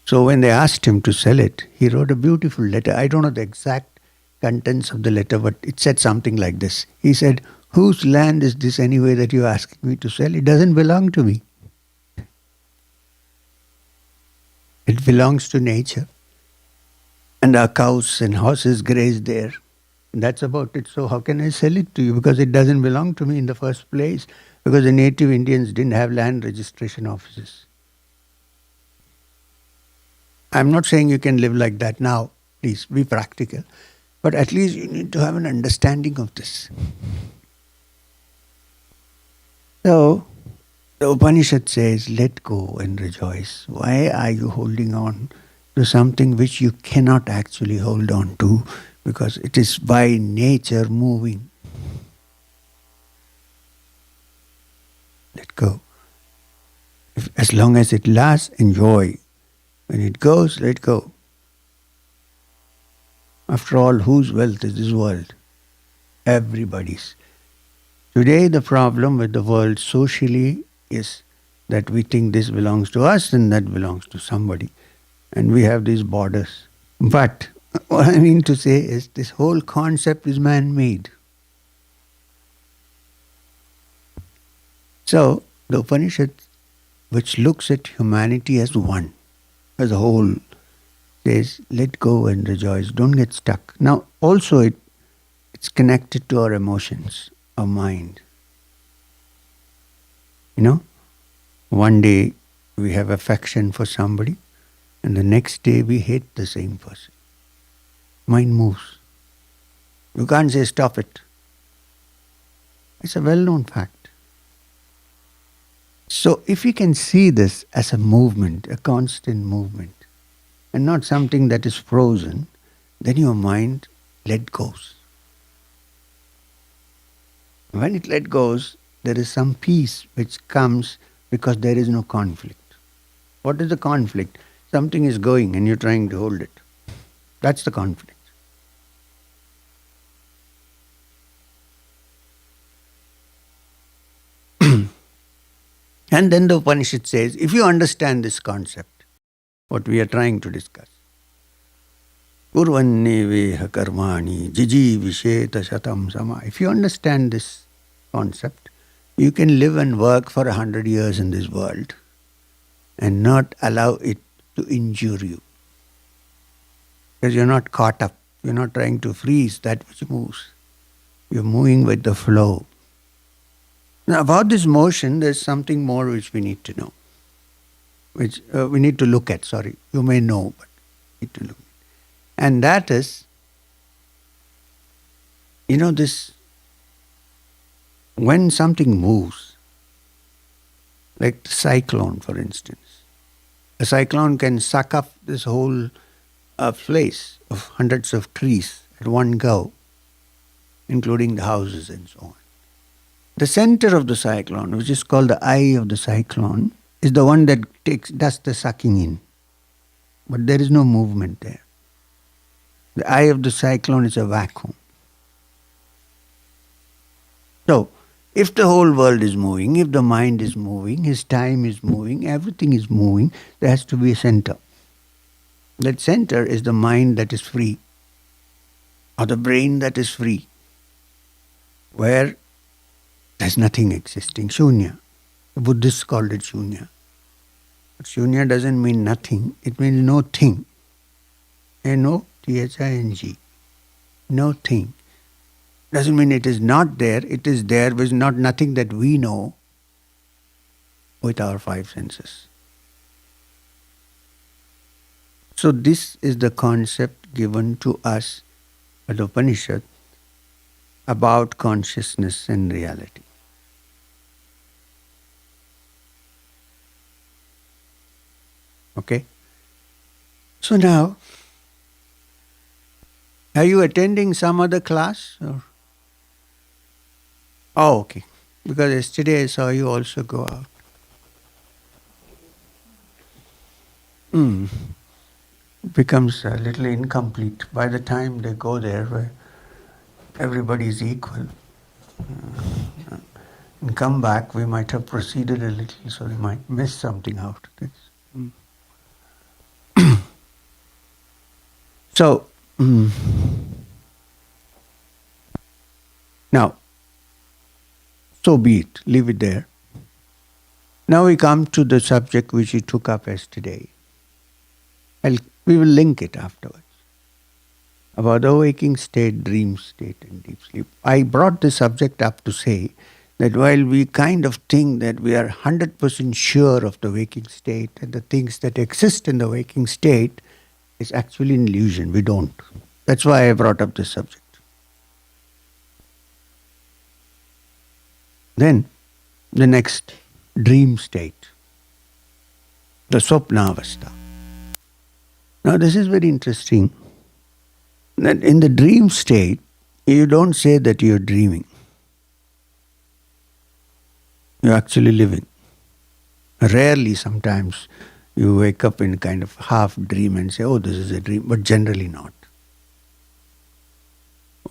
so when they asked him to sell it, he wrote a beautiful letter. I don't know the exact contents of the letter, but it said something like this. He said, whose land is this anyway that you're asking me to sell? It doesn't belong to me. It belongs to nature. And our cows and horses graze there. And that's about it. So how can I sell it to you? Because it doesn't belong to me in the first place. Because the native Indians didn't have land registration offices. I'm not saying you can live like that now. Please be practical. But at least you need to have an understanding of this. So, the Upanishad says, let go and rejoice. Why are you holding on to something which you cannot actually hold on to? Because it is by nature moving. Let go. As long as it lasts, enjoy. When it goes, let go. After all, whose wealth is this world? Everybody's. Today the problem with the world socially is that we think this belongs to us and that belongs to somebody. And we have these borders. But what I mean to say is this whole concept is man-made. So the Upanishad, which looks at humanity as one, as a whole, says, let go and rejoice. Don't get stuck. Now, also it's connected to our emotions, our mind. You know, one day we have affection for somebody and the next day we hate the same person. Mind moves. You can't say stop it. It's a well-known fact. So if we can see this as a movement, a constant movement, and not something that is frozen, then your mind let goes. When it let goes, there is some peace which comes because there is no conflict. What is the conflict? Something is going and you're trying to hold it. That's the conflict. And then the Upanishad says, if you understand this concept, what we are trying to discuss, Kurvanneveha karmani jijivisheta shatam sama. If you understand this concept, you can live and work for 100 years in this world and not allow it to injure you. Because you're not caught up. You're not trying to freeze that which moves. You're moving with the flow. Now, about this motion, there's something more which we need to know. Which we need to look at, sorry. You may know, but you need to look at. And that is, this, when something moves, like the cyclone, for instance. A cyclone can suck up this whole place of hundreds of trees at one go, including the houses and so on. The center of the cyclone, which is called the eye of the cyclone, is the one that does the sucking in. But there is no movement there. The eye of the cyclone is a vacuum. So, if the whole world is moving, if the mind is moving, his time is moving, everything is moving, there has to be a center. That center is the mind that is free, or the brain that is free, where there's nothing existing, shunya. The Buddhists called it shunya. But shunya doesn't mean nothing, it means no thing. N-O-T-H-I-N-G. No thing. Doesn't mean it is not there, it is there, but it's not nothing that we know with our five senses. So this is the concept given to us by the Upanishad about consciousness and reality. Okay? So now, are you attending some other class? Or? Oh, okay. Because yesterday I saw you also go out. It becomes a little incomplete by the time they go there where everybody is equal. And come back, we might have proceeded a little, so we might miss something out of this. So, now, so be it, leave it there. Now we come to the subject which we took up yesterday. We will link it afterwards. About the waking state, dream state and deep sleep. I brought the subject up to say that while we kind of think that we are 100% sure of the waking state and the things that exist in the waking state is actually an illusion. We don't. That's why I brought up this subject. Then, the next, dream state. The Svapna Avasthā. Now this is very interesting. That in the dream state, you don't say that you're dreaming. You're actually living. Rarely sometimes you wake up in kind of half dream and say, oh, this is a dream, but generally not.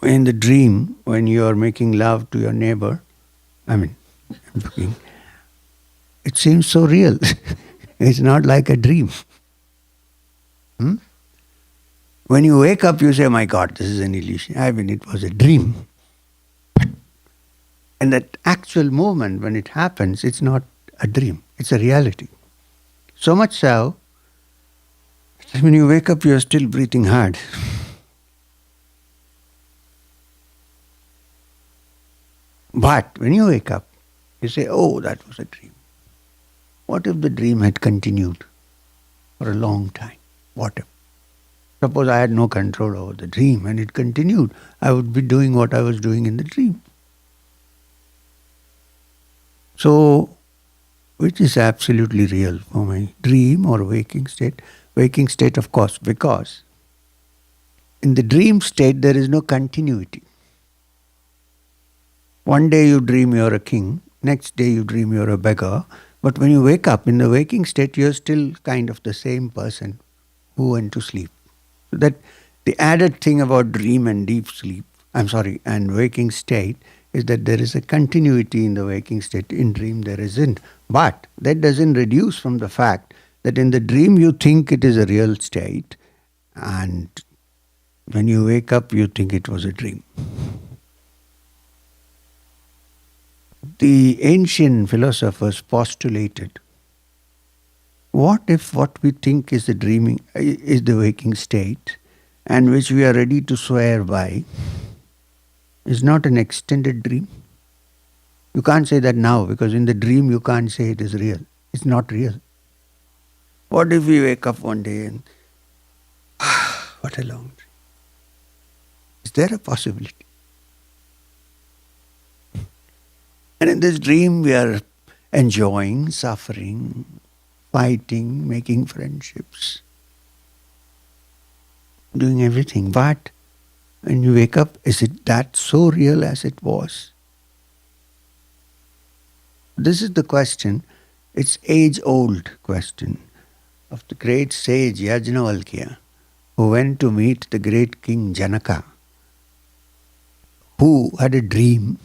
In the dream, when you are making love to your neighbor, it seems so real. It's not like a dream. When you wake up, you say, my God, this is an illusion. It was a dream. And that actual moment, when it happens, it's not a dream. It's a reality. So much so, that when you wake up, you're still breathing hard. But when you wake up, you say, oh, that was a dream. What if the dream had continued for a long time? What if? Suppose I had no control over the dream and it continued. I would be doing what I was doing in the dream. So, which is absolutely real for my dream or waking state? Waking state, of course, because in the dream state there is no continuity. One day you dream you're a king, next day you dream you're a beggar, but when you wake up in the waking state, you're still kind of the same person who went to sleep. So that the added thing about dream and deep sleep, and waking state is that there is a continuity in the waking state. In dream there isn't. But that doesn't reduce from the fact that in the dream you think it is a real state, and when you wake up you think it was a dream. The ancient philosophers postulated What if what we think is the dreaming is the waking state, and which we are ready to swear by, is not an extended dream? You can't say that now, because in the dream you can't say it is real. It's not real. What if we wake up one day and, what a long dream. Is there a possibility? And in this dream we are enjoying, suffering, fighting, making friendships, doing everything. But when you wake up, is it that so real as it was? This is the question. It's age-old question of the great sage Yajnavalkya, who went to meet the great king Janaka, who had a dream.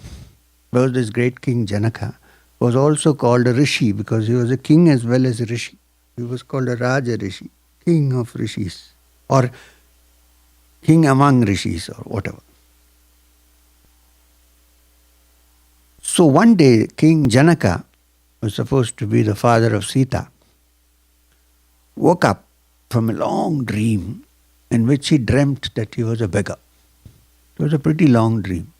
Because this great king Janaka was also called a Rishi, because he was a king as well as a Rishi. He was called a Raja Rishi, king of Rishis, or king among Rishis, or whatever. So one day, King Janaka, who was supposed to be the father of Sita, woke up from a long dream in which he dreamt that he was a beggar. It was a pretty long dream.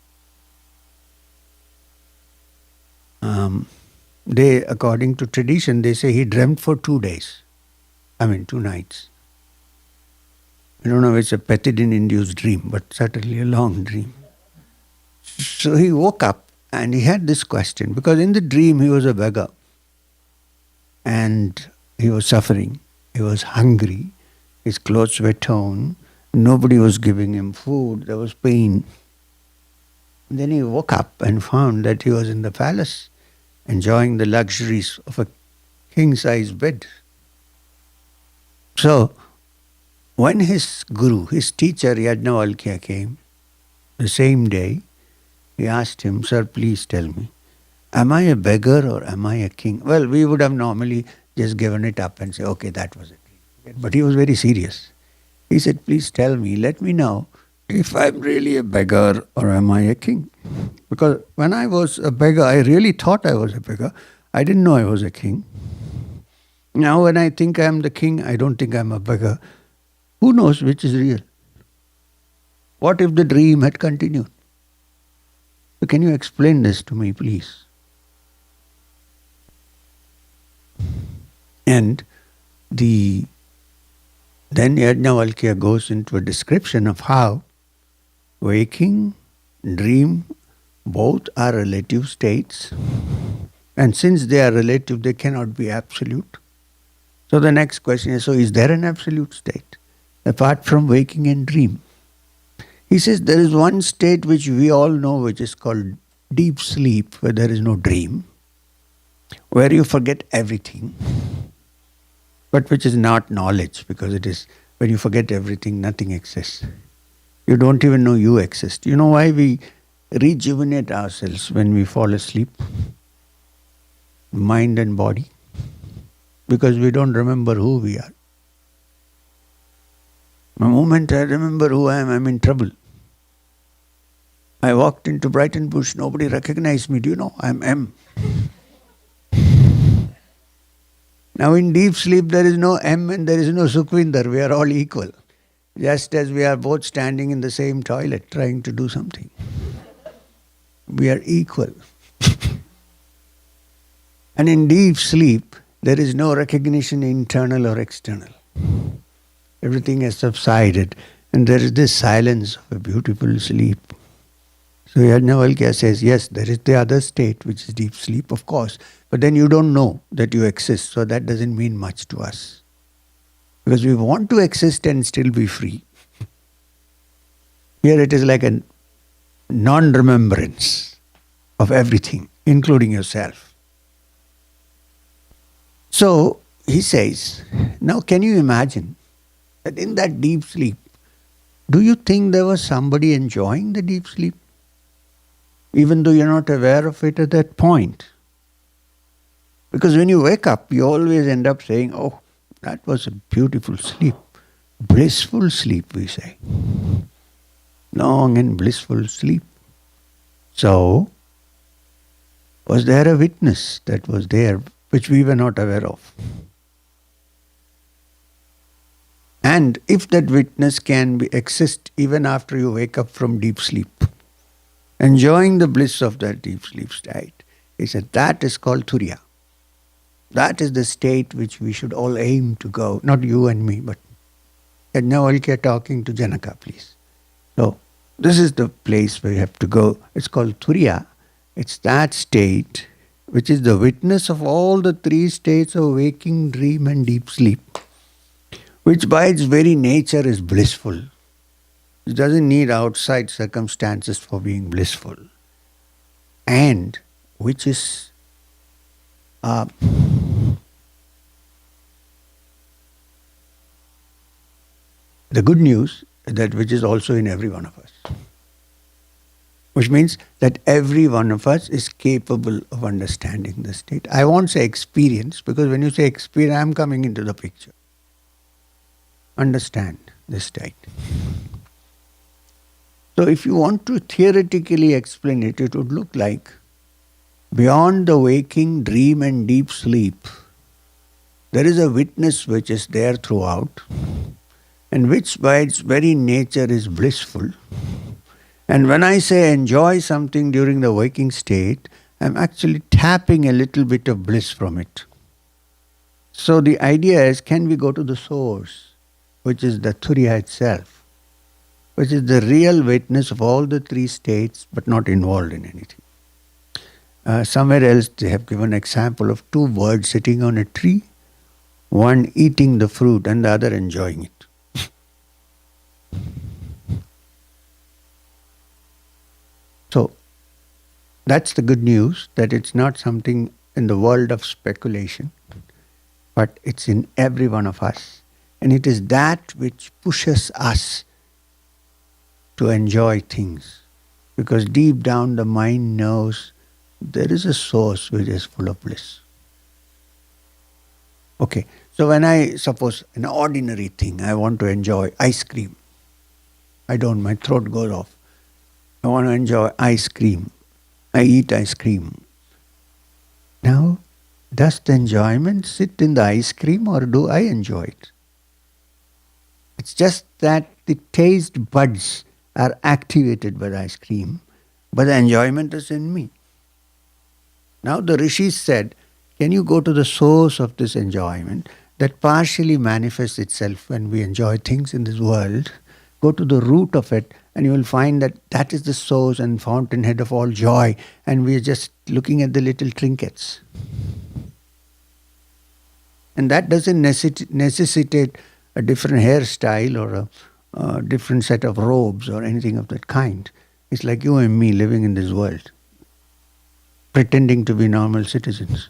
According to tradition, they say he dreamt for 2 days. 2 nights. I don't know if it's a pethidine-induced dream, but certainly a long dream. So he woke up and he had this question, because in the dream he was a beggar and he was suffering. He was hungry. His clothes were torn. Nobody was giving him food. There was pain. And then he woke up and found that he was in the palace, enjoying the luxuries of a king-size bed. So, when his guru, his teacher Yajnavalkya came, the same day, he asked him, "Sir, please tell me, am I a beggar or am I a king?" Well, we would have normally just given it up and say, okay, that was it. But he was very serious. He said, "Please tell me, let me know if I'm really a beggar or am I a king?" Because when I was a beggar, I really thought I was a beggar. I didn't know I was a king. Now when I think I'm the king, I don't think I'm a beggar. Who knows which is real? What if the dream had continued? So can you explain this to me, please? And then Yajnavalkya goes into a description of how waking, dream, both are relative states. And since they are relative, they cannot be absolute. So the next question is, so is there an absolute state apart from waking and dream? He says there is one state which we all know, which is called deep sleep, where there is no dream, where you forget everything, but which is not knowledge, because it is when you forget everything, nothing exists. You don't even know you exist. You know why we rejuvenate ourselves when we fall asleep? Mind and body. Because we don't remember who we are. The moment I remember who I am, I'm in trouble. I walked into Breitenbush, nobody recognized me. Do you know? I'm M. Now in deep sleep there is no M and there is no Sukhvinder. We are all equal. Just as we are both standing in the same toilet trying to do something. We are equal. And in deep sleep, there is no recognition internal or external. Everything has subsided and there is this silence of a beautiful sleep. So Yajnavalkya says, yes, there is the other state which is deep sleep, of course. But then you don't know that you exist, so that doesn't mean much to us. Because we want to exist and still be free. Here it is like a non-remembrance of everything, including yourself. So he says, now can you imagine that in that deep sleep, do you think there was somebody enjoying the deep sleep? Even though you're not aware of it at that point. Because when you wake up, you always end up saying, oh, that was a beautiful sleep. Blissful sleep, we say. Long and blissful sleep. So, was there a witness that was there which we were not aware of? And if that witness can exist even after you wake up from deep sleep, enjoying the bliss of that deep sleep state, that is called Turiya. That is the state which we should all aim to go. Not you and me, but now I'll get talking to Janaka, please. So this is the place where you have to go. It's called Turiya. It's that state which is the witness of all the three states of waking, dream, and deep sleep, which by its very nature is blissful. It doesn't need outside circumstances for being blissful. And which is the good news, that which is also in every one of us. Which means that every one of us is capable of understanding the state. I won't say experience, because when you say experience, I'm coming into the picture. Understand the state. So if you want to theoretically explain it, it would look like beyond the waking, dream and deep sleep, there is a witness which is there throughout, and which by its very nature is blissful. And when I say enjoy something during the waking state, I'm actually tapping a little bit of bliss from it. So the idea is, can we go to the source, which is the Turiya itself, which is the real witness of all the three states, but not involved in anything. Somewhere else they have given an example of two birds sitting on a tree, one eating the fruit and the other enjoying it. So that's the good news, that it's not something in the world of speculation, but it's in every one of us. And it is that which pushes us to enjoy things. Because deep down the mind knows there is a source which is full of bliss. Okay, so when I suppose an ordinary thing, I want to enjoy ice cream. My throat goes off. I want to enjoy ice cream. I eat ice cream. Now, does the enjoyment sit in the ice cream or do I enjoy it? It's just that the taste buds are activated by the ice cream, but the enjoyment is in me. Now the Rishis said, can you go to the source of this enjoyment that partially manifests itself when we enjoy things in this world? Go to the root of it and you will find that that is the source and fountainhead of all joy, and we are just looking at the little trinkets. And that doesn't necessitate a different hairstyle or a different set of robes or anything of that kind. It's like you and me living in this world, pretending to be normal citizens.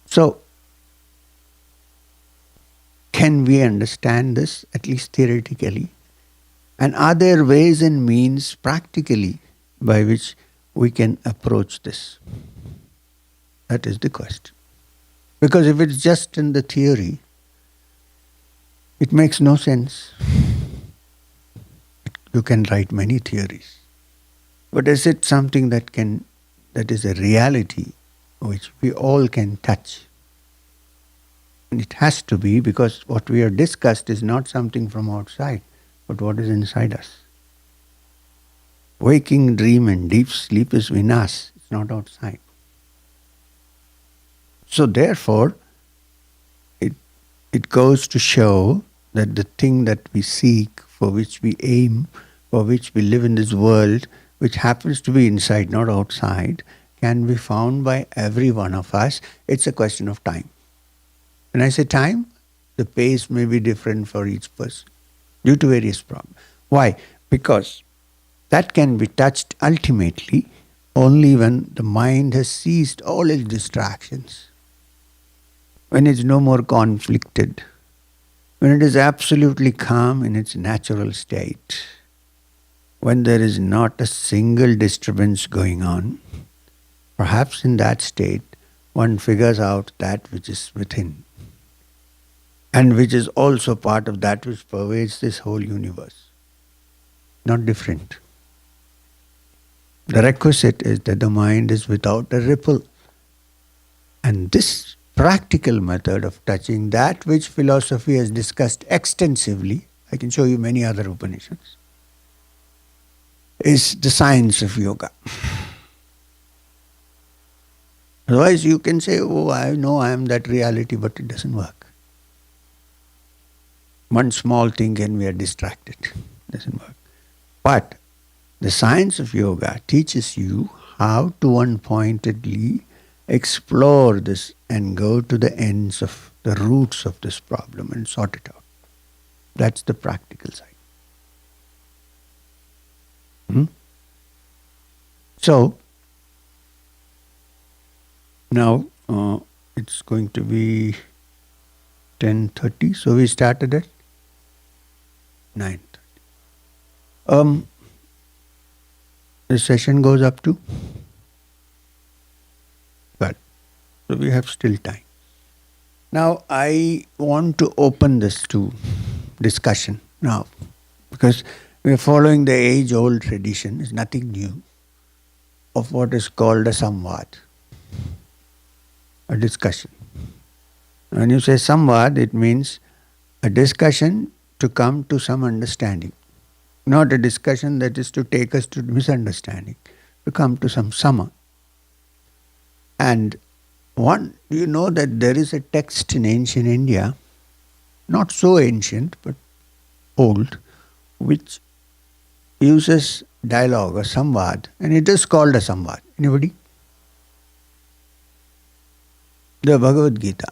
So, can we understand this, at least theoretically? And are there ways and means practically by which we can approach this? That is the question. Because if it's just in the theory, it makes no sense. You can write many theories. But is it something that is a reality which we all can touch? And it has to be, because what we have discussed is not something from outside, but what is inside us. Waking, dream and deep sleep is in us, it's not outside. So therefore, it goes to show that the thing that we seek, for which we aim, for which we live in this world, which happens to be inside, not outside, can be found by every one of us. It's a question of time. When I say time, the pace may be different for each person due to various problems. Why? Because that can be touched ultimately only when the mind has ceased all its distractions, when it's no more conflicted, when it is absolutely calm in its natural state, when there is not a single disturbance going on. Perhaps in that state, one figures out that which is within, and which is also part of that which pervades this whole universe. Not different. The requisite is that the mind is without a ripple. And this practical method of touching that which philosophy has discussed extensively, I can show you many other Upanishads, is the science of yoga. Otherwise you can say, oh, I know I am that reality, but it doesn't work. One small thing and we are distracted. It doesn't work. But the science of yoga teaches you how to one-pointedly explore this and go to the ends of the roots of this problem and sort it out. That's the practical side. So, now it's going to be 10:30, so we started at 9:30. The session goes up to 12. So we have still time. Now I want to open this to discussion now, because we are following the age-old tradition, it's nothing new, of what is called a samvad, a discussion. When you say samvad, it means a discussion to come to some understanding. Not a discussion that is to take us to misunderstanding, to come to some sama. And you know that there is a text in ancient India, not so ancient but old, which uses dialogue or samvad, and it is called a samvad. Anybody? The Bhagavad Gita.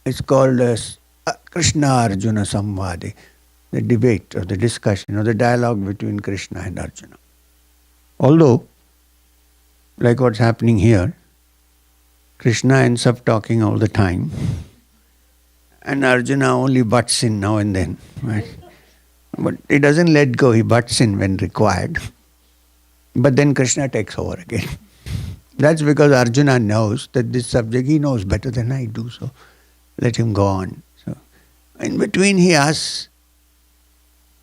It's called as Krishna-Arjuna Samvade, the debate or the discussion or the dialogue between Krishna and Arjuna. Although, like what's happening here, Krishna ends up talking all the time and Arjuna only butts in now and then. Right? But he doesn't let go, he butts in when required. But then Krishna takes over again. That's because Arjuna knows that this subject he knows better than I do, so let him go on. So in between he asks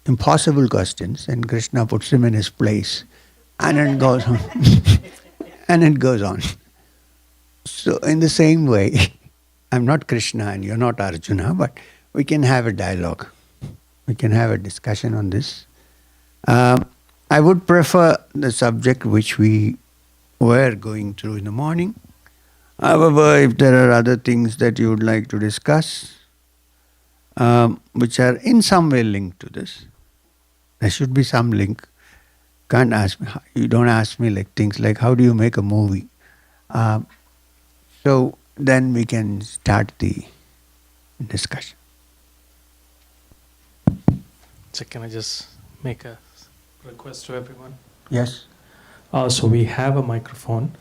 impossible questions and Krishna puts him in his place and it goes on. And it goes on. So in the same way, I'm not Krishna and you're not Arjuna, but we can have a dialogue. We can have a discussion on this. I would prefer the subject which we were going through in the morning. However, if there are other things that you would like to discuss, which are in some way linked to this, there should be some link. Can't ask me. You don't ask me like things like how do you make a movie. So then we can start the discussion. So can I just make a request to everyone? Yes. So we have a microphone,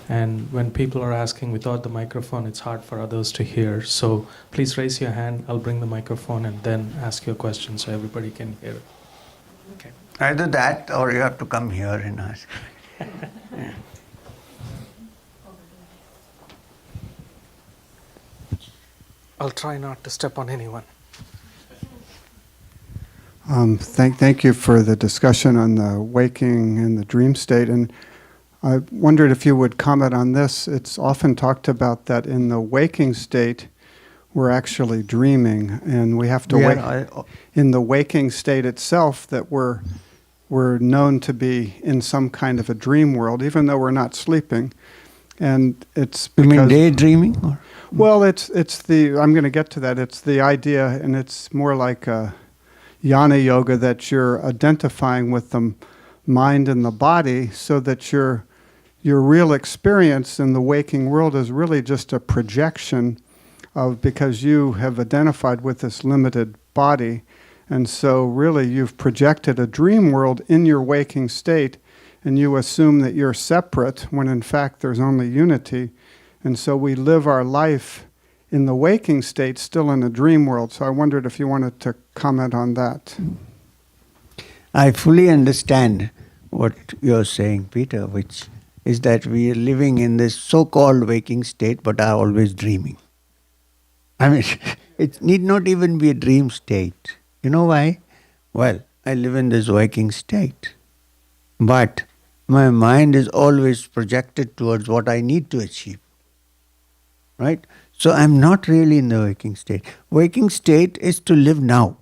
and when people are asking without the microphone, it's hard for others to hear. So please raise your hand. I'll bring the microphone and then ask your question so everybody can hear it. Okay. Either that or you have to come here and ask. Yeah. I'll try not to step on anyone. Thank you for the discussion on the waking and the dream state. And I wondered if you would comment on this. It's often talked about that in the waking state, we're actually dreaming, and we have to wake. In the waking state itself, that we're known to be in some kind of a dream world, even though we're not sleeping. And it's because, you mean daydreaming? Or? Well, it's the, I'm going to get to that. It's the idea, and it's more like a jnana yoga, that you're identifying with the mind and the body, so that your real experience in the waking world is really just a projection of, because you have identified with this limited body, and so really you've projected a dream world in your waking state, and you assume that you're separate when in fact there's only unity. And so we live our life in the waking state still in a dream world. So I wondered if you wanted to comment on that. I fully understand what you're saying, Peter, which is that we are living in this so-called waking state but are always dreaming. I mean, it need not even be a dream state. You know why? Well, I live in this waking state. But my mind is always projected towards what I need to achieve. Right? So I'm not really in the waking state. Waking state is to live now.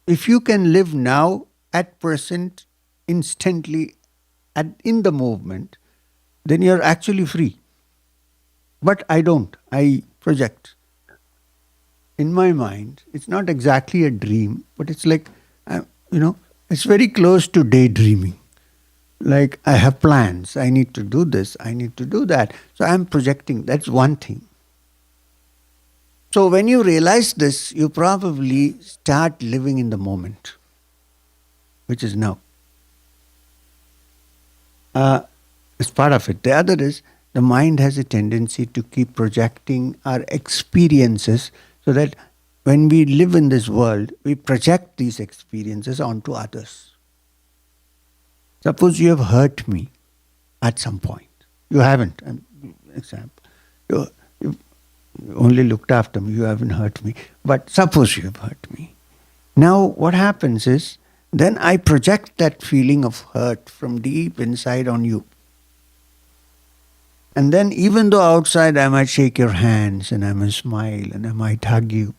If you can live now, at present, instantly, in the movement, then you're actually free. But I don't. I project. In my mind, it's not exactly a dream, but it's like, it's very close to daydreaming. Like, I have plans. I need to do this. I need to do that. So I'm projecting. That's one thing. So when you realize this, you probably start living in the moment, which is now. It's part of it. The other is, the mind has a tendency to keep projecting our experiences, so that when we live in this world, we project these experiences onto others. Suppose you have hurt me at some point. You haven't. Example. You only looked after me. You haven't hurt me. But suppose you have hurt me. Now what happens is, then I project that feeling of hurt from deep inside on you. And then even though outside I might shake your hands and I might smile and I might hug you.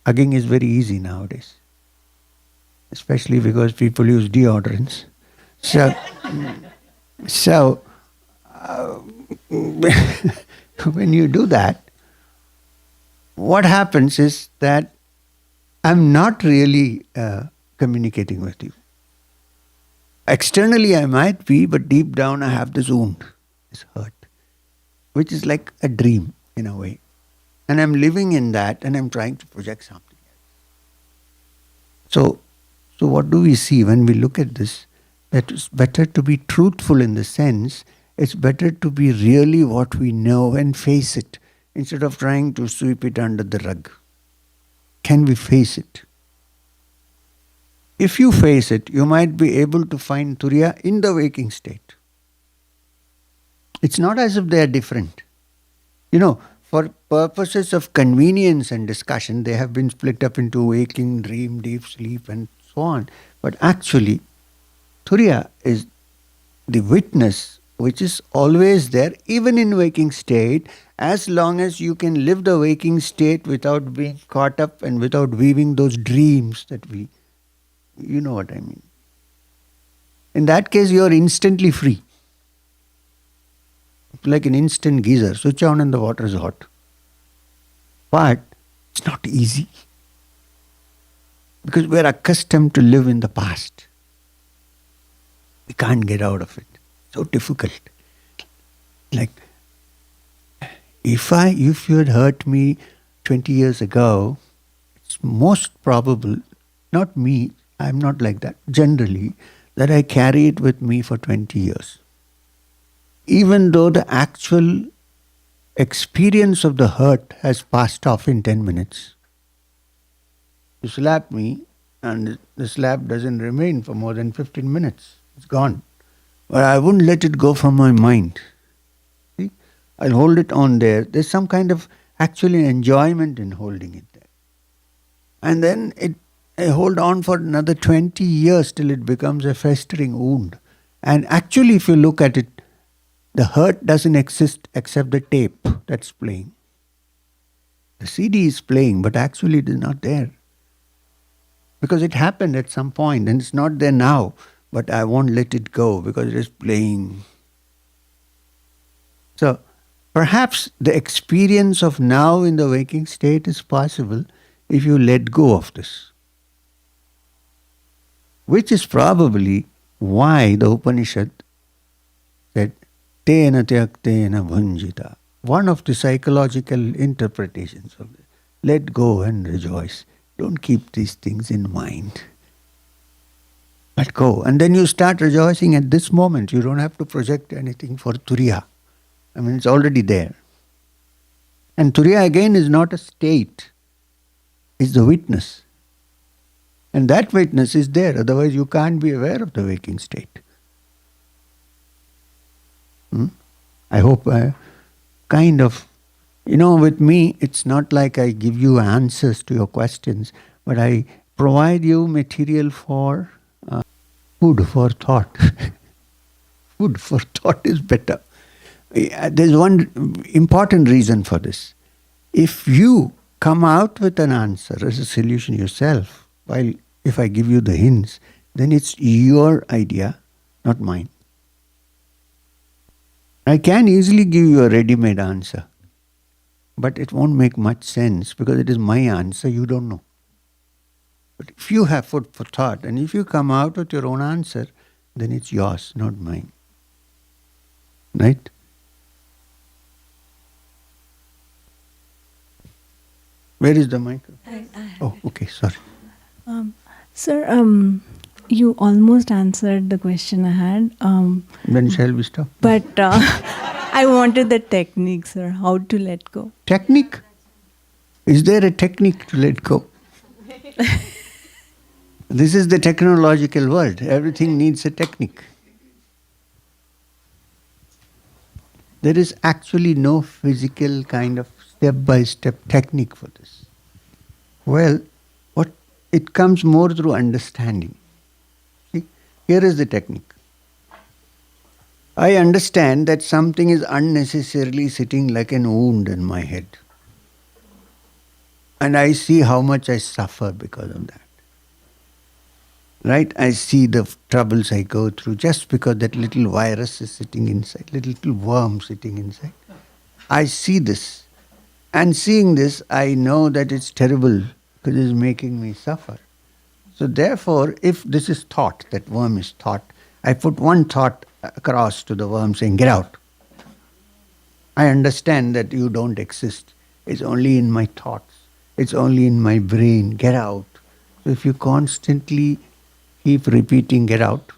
Hugging is very easy nowadays. Especially because people use deodorants. So when you do that, what happens is that I'm not really communicating with you. Externally I might be, but deep down I have this wound, this hurt, which is like a dream in a way. And I'm living in that and I'm trying to project something else. So what do we see when we look at this? That it's better to be truthful in the sense, it's better to be really what we know and face it, instead of trying to sweep it under the rug. Can we face it? If you face it, you might be able to find Turiya in the waking state. It's not as if they are different. For purposes of convenience and discussion, they have been split up into waking, dream, deep sleep, and so on. But actually, Turiya is the witness which is always there, even in waking state, as long as you can live the waking state without being caught up and without weaving those dreams that you know what I mean. In that case, you are instantly free. It's like an instant geyser. Switch on and the water is hot. But it's not easy. Because we are accustomed to live in the past. We can't get out of it. So difficult. Like, if you had hurt me 20 years ago, it's most probable, not me, I'm not like that, generally, that I carry it with me for 20 years. Even though the actual experience of the hurt has passed off in 10 minutes. You slap me and the slap doesn't remain for more than 15 minutes. It's gone. But I wouldn't let it go from my mind. See? I'll hold it on there. There's some kind of actually enjoyment in holding it there. And then I hold on for another 20 years till it becomes a festering wound. And actually, if you look at it, the hurt doesn't exist except the tape that's playing. The CD is playing, but actually it is not there. Because it happened at some point and it's not there now. But I won't let it go because it is playing. So perhaps the experience of now in the waking state is possible if you let go of this. Which is probably why the Upanishad said, Tena tyaktena bhunjita. One of the psychological interpretations of it. Let go and rejoice. Don't keep these things in mind. Let go. And then you start rejoicing at this moment. You don't have to project anything for Turiya. I mean, it's already there. And Turiya again is not a state. It's the witness. And that witness is there. Otherwise you can't be aware of the waking state. I hope kind of, with me, it's not like I give you answers to your questions, but I provide you material for food for thought. Food for thought is better. There's one important reason for this. If you come out with an answer as a solution yourself, while if I give you the hints, then it's your idea, not mine. I can easily give you a ready-made answer, but it won't make much sense because it is my answer, you don't know. But if you have food for thought and if you come out with your own answer, then it's yours, not mine. Right? Where is the microphone? Oh, okay, sorry. Sir, you almost answered the question I had. Then shall we stop? But I wanted the technique, sir, how to let go. Technique? Is there a technique to let go? This is the technological world. Everything needs a technique. There is actually no physical kind of step-by-step technique for this. Well, it comes more through understanding. See, here is the technique. I understand that something is unnecessarily sitting like an wound in my head. And I see how much I suffer because of that. Right? I see the troubles I go through just because that little virus is sitting inside, little worm sitting inside. I see this. And seeing this, I know that it's terrible because it's making me suffer. So therefore, if this is thought, that worm is thought, I put one thought across to the worm saying, get out. I understand that you don't exist. It's only in my thoughts. It's only in my brain. Get out. So if you constantly keep repeating, get out,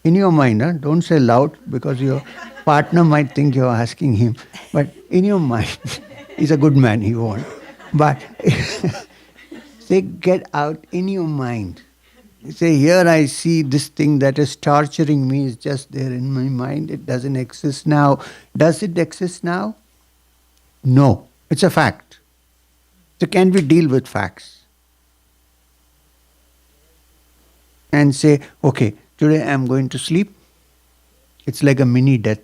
in your mind, don't say loud because your partner might think you're asking him, but in your mind, he's a good man, he won't. But say, get out in your mind. Say, here I see this thing that is torturing me is just there in my mind. It doesn't exist now. Does it exist now? No. It's a fact. So can we deal with facts? And say, okay, today I'm going to sleep. It's like a mini death.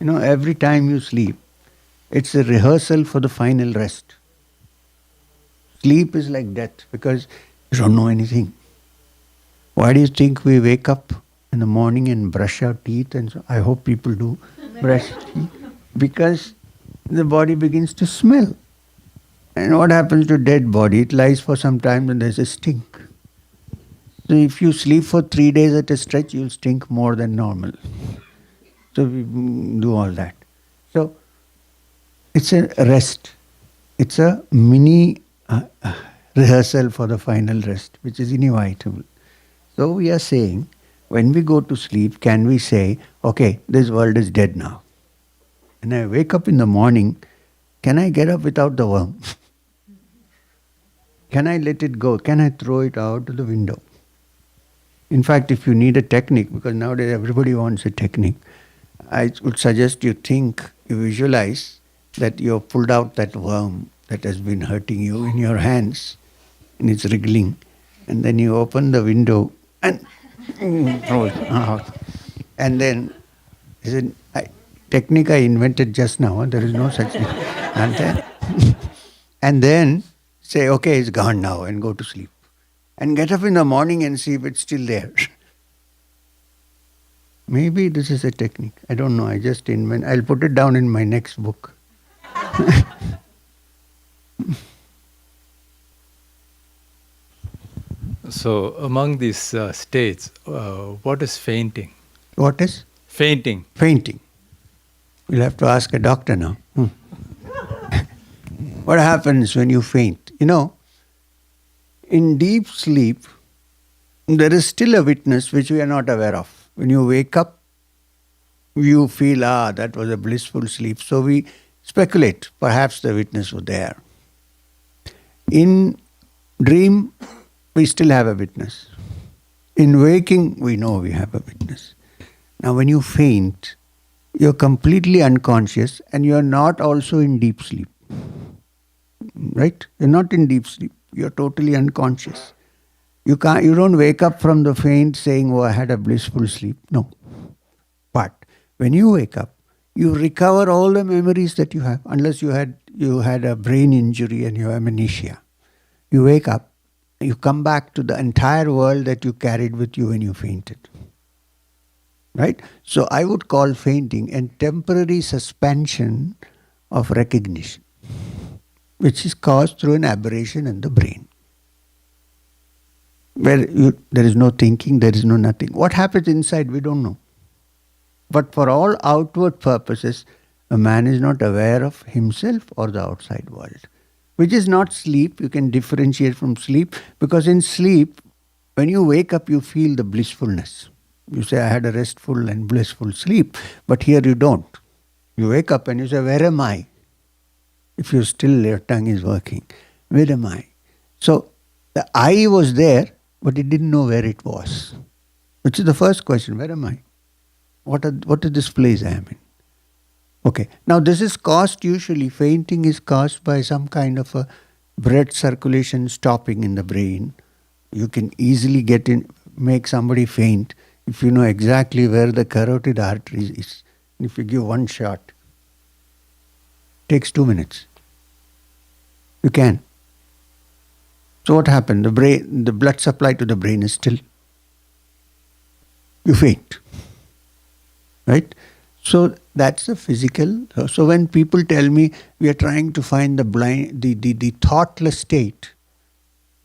You know, every time you sleep, it's a rehearsal for the final rest. Sleep is like death because you don't know anything. Why do you think we wake up in the morning and brush our teeth? And so I hope people do brush teeth. Because the body begins to smell. And what happens to dead body? It lies for some time and there's a stink. So if you sleep for 3 days at a stretch, you'll stink more than normal. So we do all that. So it's a rest. It's a mini rehearsal for the final rest, which is inevitable. So we are saying, when we go to sleep, can we say, okay, this world is dead now. And I wake up in the morning, can I get up without the worm? Can I let it go? Can I throw it out to the window? In fact, if you need a technique, because nowadays everybody wants a technique, I would suggest you visualize that you have pulled out that worm that has been hurting you in your hands, and it's wriggling. And then you open the window and throw it out. And then, technique I invented just now, there is no such thing. And then say, okay, it's gone now, and go to sleep. And get up in the morning and see if it's still there. Maybe this is a technique. I don't know. I just invent. I'll put it down in my next book. So, among these states, what is fainting? What is? Fainting. Fainting. You'll have to ask a doctor now. What happens when you faint? You know, in deep sleep, there is still a witness which we are not aware of. When you wake up, you feel, that was a blissful sleep. So we speculate, perhaps the witness was there. In dream, we still have a witness. In waking, we know we have a witness. Now when you faint, you're completely unconscious and you're not also in deep sleep. Right? You're not in deep sleep. You're totally unconscious. You don't wake up from the faint saying, oh, I had a blissful sleep. No. But when you wake up, you recover all the memories that you have, unless you had a brain injury and you have amnesia. You wake up, you come back to the entire world that you carried with you when you fainted. Right? So I would call fainting a temporary suspension of recognition, which is caused through an aberration in the brain, where there is no thinking, there is no nothing. What happens inside, we don't know. But for all outward purposes, a man is not aware of himself or the outside world, which is not sleep. You can differentiate from sleep, because in sleep, when you wake up, you feel the blissfulness. You say, I had a restful and blissful sleep, but here you don't. You wake up and you say, where am I? If you're still, your tongue is working. Where am I? So the I was there, but it didn't know where it was. Which is the first question, where am I? What is this place I am in? Okay, now this is caused, usually fainting is caused by some kind of a blood circulation stopping in the brain. You can easily make somebody faint if you know exactly where the carotid artery is. If you give one shot, it takes 2 minutes. You can. So what happened? The blood supply to the brain is still. You faint. Right? So that's the physical. So when people tell me we are trying to find the thoughtless state,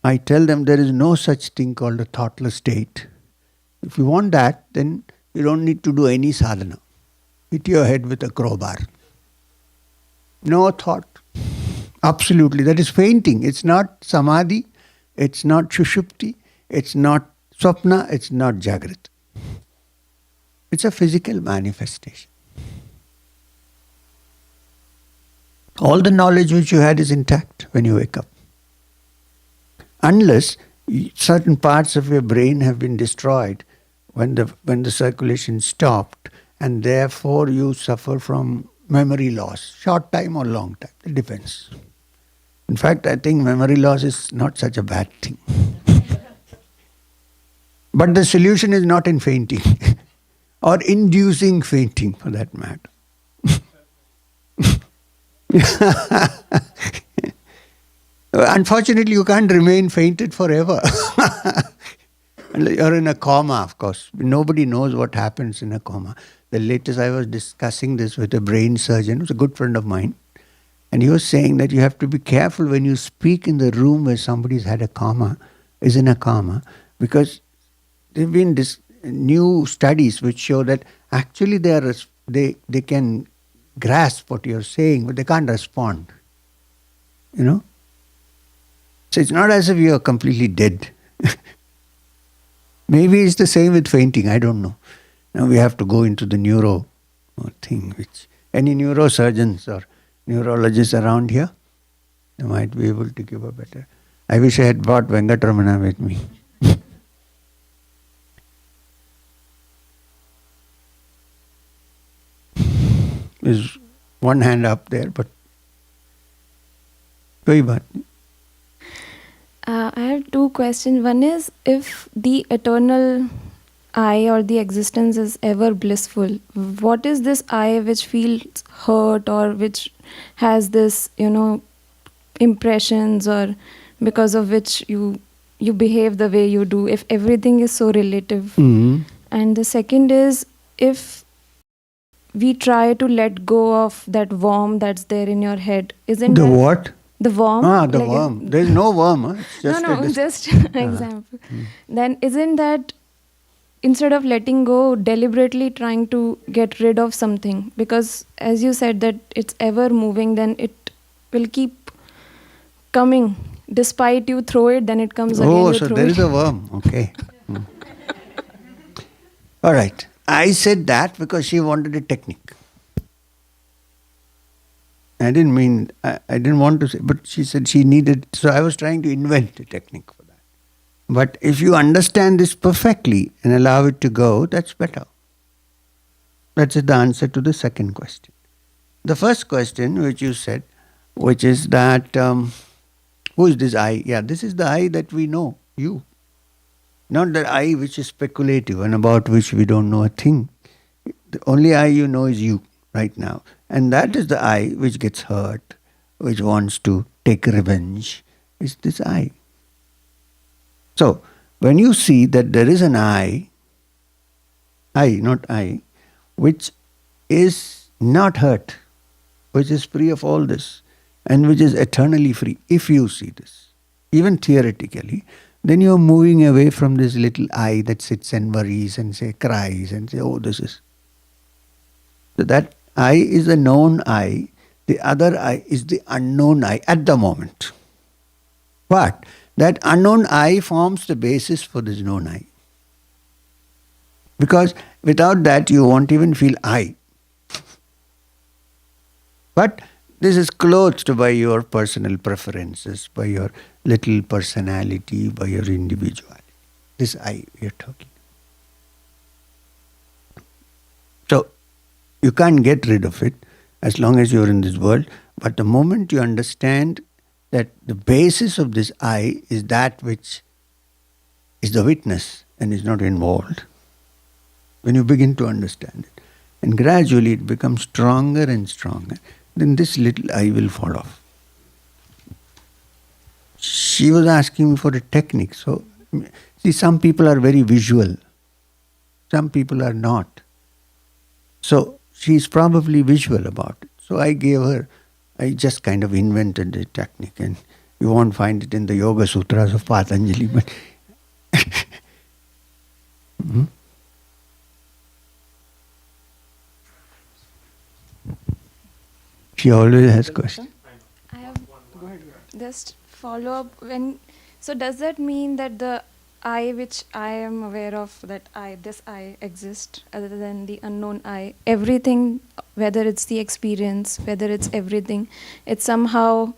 I tell them there is no such thing called a thoughtless state. If you want that, then you don't need to do any sadhana. Hit your head with a crowbar. No thought. Absolutely. That is fainting. It's not samadhi. It's not shushupti. It's not swapna. It's not jagrat. It's a physical manifestation. All the knowledge which you had is intact when you wake up. Unless certain parts of your brain have been destroyed when the circulation stopped, and therefore you suffer from memory loss, short time or long time. It depends. In fact, I think memory loss is not such a bad thing. But the solution is not in fainting or inducing fainting for that matter. Unfortunately, you can't remain fainted forever. You're in a coma, of course. Nobody knows what happens in a coma. The latest, I was discussing this with a brain surgeon, who's a good friend of mine, and he was saying that you have to be careful when you speak in the room where somebody's had a coma, is in a coma, because there have been new studies which show that actually they can grasp what you're saying, but they can't respond. You know? So it's not as if you're completely dead. Maybe it's the same with fainting, I don't know. Now we have to go into the neuro thing, which any neurosurgeons or neurologists around here, they might be able to give a better. I wish I had brought Venkatramana with me. There's one hand up there, but koi baat nahi. I have two questions. One is, if the eternal I or the existence is ever blissful, what is this I which feels hurt or which has this, impressions, or because of which you behave the way you do, if everything is so relative? Mm-hmm. And the second is, if we try to let go of that worm that's there in your head, isn't the that what? the worm? The worm. There is no worm. Huh? It's just just example. Then isn't that, instead of letting go, deliberately trying to get rid of something? Because as you said that it's ever moving, then it will keep coming. Despite you throw it, then it comes again. Oh, you so throw there it. is a worm. Okay. All right. I said that because she wanted a technique. I didn't want to say, but she said she needed, so I was trying to invent a technique for that. But if you understand this perfectly and allow it to go, that's better. That's the answer to the second question. The first question, which you said, which is that, who is this I? Yeah, this is the I that we know, you. Not the I which is speculative and about which we don't know a thing. The only I you know is you right now. And that is the I which gets hurt, which wants to take revenge, is this I. So, when you see that there is an I, not I, which is not hurt, which is free of all this, and which is eternally free, if you see this, even theoretically, then you are moving away from this little I that sits and worries and cries and say, oh, this is. So that I is the known I, the other I is the unknown I at the moment. But that unknown I forms the basis for this known I. Because without that you won't even feel I. But this is clothed by your personal preferences, by your little personality, by your individuality. This I we are talking. So, you can't get rid of it as long as you're in this world. But the moment you understand that the basis of this I is that which is the witness and is not involved, when you begin to understand it, and gradually it becomes stronger and stronger, then this little I will fall off. She was asking me for a technique. So, see, some people are very visual. Some people are not. So, she's probably visual about it. So, I just kind of invented the technique, and you won't find it in the Yoga Sutras of Patanjali, but She always has questions. I have just follow up. So does that mean that the I which I am aware of, that this I exists other than the unknown I, everything, whether it's the experience, whether it's everything, it's somehow,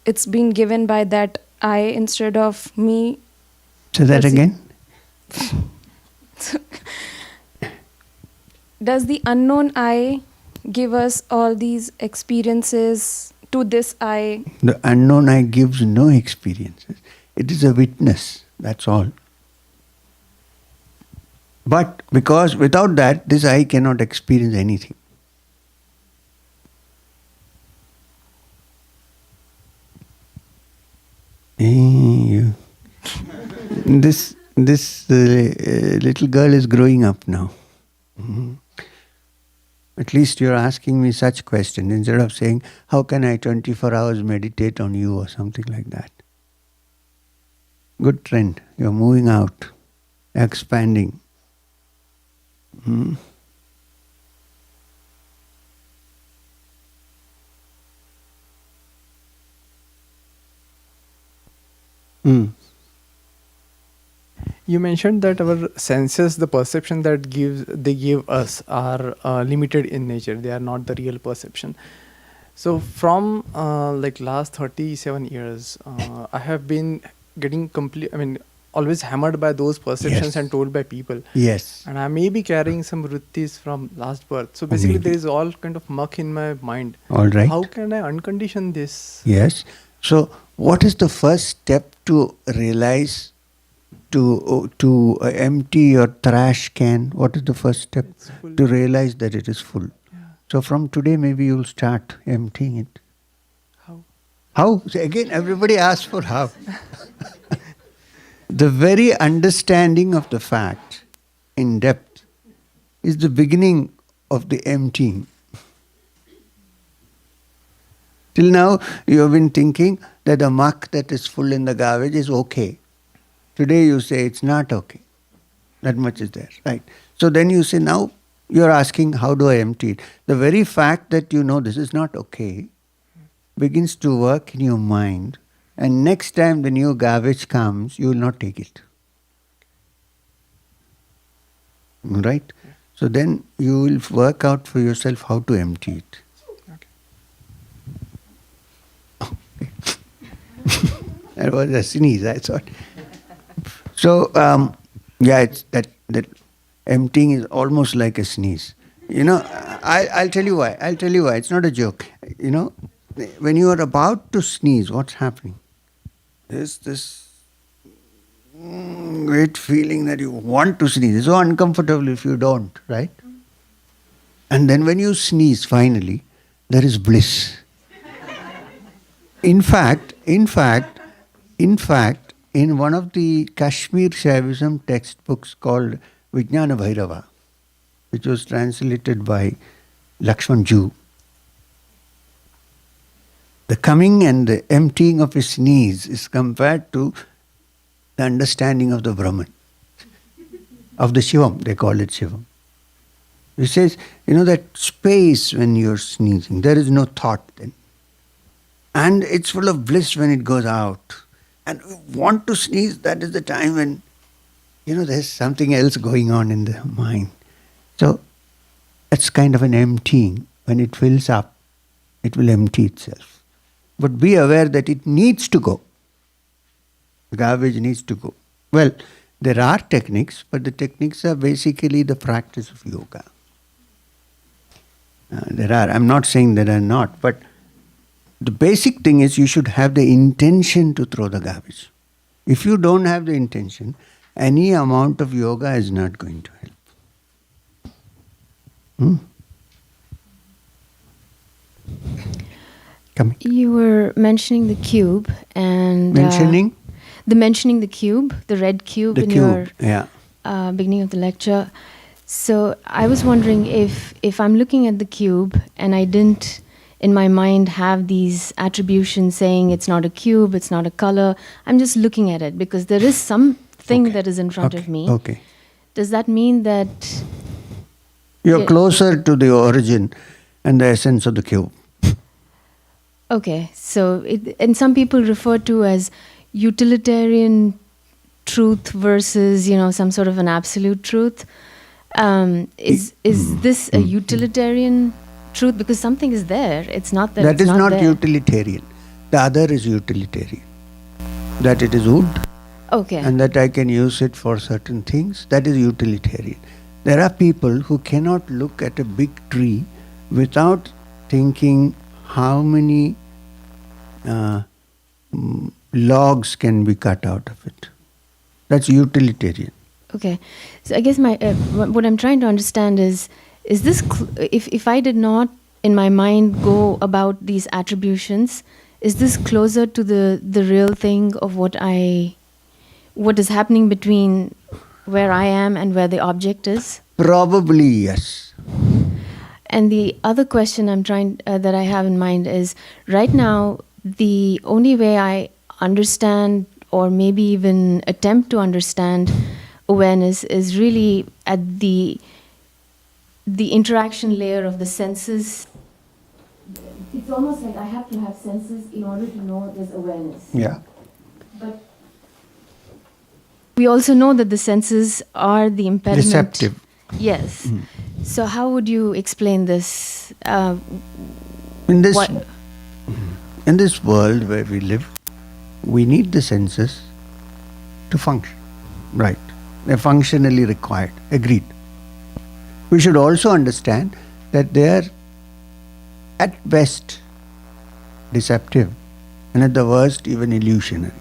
it's been given by that I instead of me? Say that again. Does the unknown I give us all these experiences to this I? The unknown I gives no experiences. It is a witness, that's all. But because without that, this I cannot experience anything. This little girl is growing up now. Mm-hmm. At least you're asking me such questions instead of saying, how can I 24 hours meditate on you or something like that. Good trend. You're moving out, expanding. Hmm. Hmm. You mentioned that our senses, the perception that they give us, are limited in nature. They are not the real perception. So from last 37 years, I have been getting always hammered by those perceptions. Yes. And told by people. Yes. And I may be carrying some vrittis from last birth. So basically there is all kind of muck in my mind. All right. How can I uncondition this? Yes. So what is the first step to realize, to empty your trash can? What is the first step? To realize that it is full. Yeah. So from today maybe you'll start emptying it. How? So again, everybody asks for how. The very understanding of the fact in depth is the beginning of the emptying. Till now, you have been thinking that the muck that is full in the garbage is okay. Today you say it's not okay. That much is there, right? So then you say, now you're asking, how do I empty it? The very fact that you know this is not okay begins to work in your mind, and next time the new garbage comes, you will not take it. Right? So then you will work out for yourself how to empty it. That was a sneeze, I thought. So, it's that emptying is almost like a sneeze. I'll tell you why. It's not a joke. When you are about to sneeze, what's happening? There's this great feeling that you want to sneeze. It's so uncomfortable if you don't, right? And then when you sneeze, finally, there is bliss. In fact, in one of the Kashmir Shaivism textbooks called Vijnana Bhairava, which was translated by Lakshman Ju, the coming and the emptying of a sneeze is compared to the understanding of the Brahman, of the Shivam, they call it Shivam. He says, that space when you're sneezing, there is no thought then. And it's full of bliss when it goes out. And you want to sneeze, that is the time when, there's something else going on in the mind. So, it's kind of an emptying. When it fills up, it will empty itself. But be aware that it needs to go. The garbage needs to go. Well, there are techniques, but the techniques are basically the practice of yoga. I'm not saying there are not, but the basic thing is you should have the intention to throw the garbage. If you don't have the intention, any amount of yoga is not going to help. Come. You were mentioning the cube and mentioning the cube, the red cube the in cube, your beginning of the lecture. So I was wondering if I'm looking at the cube and I didn't in my mind have these attributions saying it's not a cube, it's not a color. I'm just looking at it because there is something that is in front of me. Okay. Does that mean that you're closer to the origin and the essence of the cube? Okay, so and some people refer to as utilitarian truth versus some sort of an absolute truth. Is this a utilitarian truth because something is there? It's not that. That it's is not there. utilitarian. The other is utilitarian. That it is wood. Okay. And that I can use it for certain things. That is utilitarian. There are people who cannot look at a big tree without thinking how many logs can be cut out of it. That's utilitarian. Okay, so I guess my what I'm trying to understand is this if I did not in my mind go about these attributions, is this closer to the real thing of what is happening between where I am and where the object is? Probably yes. And the other question I'm trying that I have in mind is right now the only way I understand or maybe even attempt to understand awareness is really at the interaction layer of the senses. It's almost like I have to have senses in order to know there's awareness. Yeah. But we also know that the senses are the impediment. Deceptive. Yes. So how would you explain this? In this world where we live, we need the senses to function. Right. They're functionally required. Agreed. We should also understand that they are at best deceptive and at the worst even illusionary.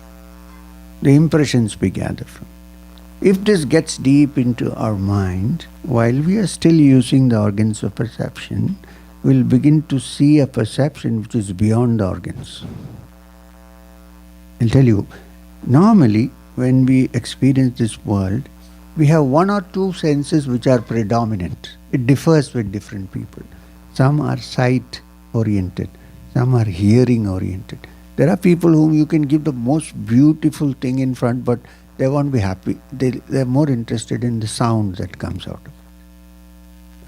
The impressions we gather from. If this gets deep into our mind, while we are still using the organs of perception, we'll begin to see a perception which is beyond the organs. I'll tell you, normally when we experience this world, we have one or two senses which are predominant. It differs with different people. Some are sight-oriented, some are hearing-oriented. There are people whom you can give the most beautiful thing in front, but they won't be happy. They're more interested in the sound that comes out of it.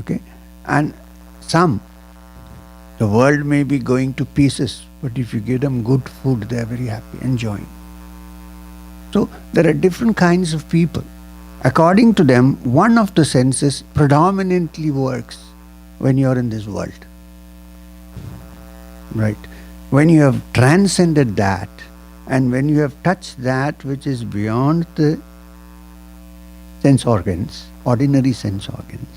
Okay? And some, the world may be going to pieces, but if you give them good food, they're very happy, enjoying. So there are different kinds of people. According to them, one of the senses predominantly works when you're in this world. Right? When you have transcended that, and when you have touched that which is beyond the sense organs, ordinary sense organs,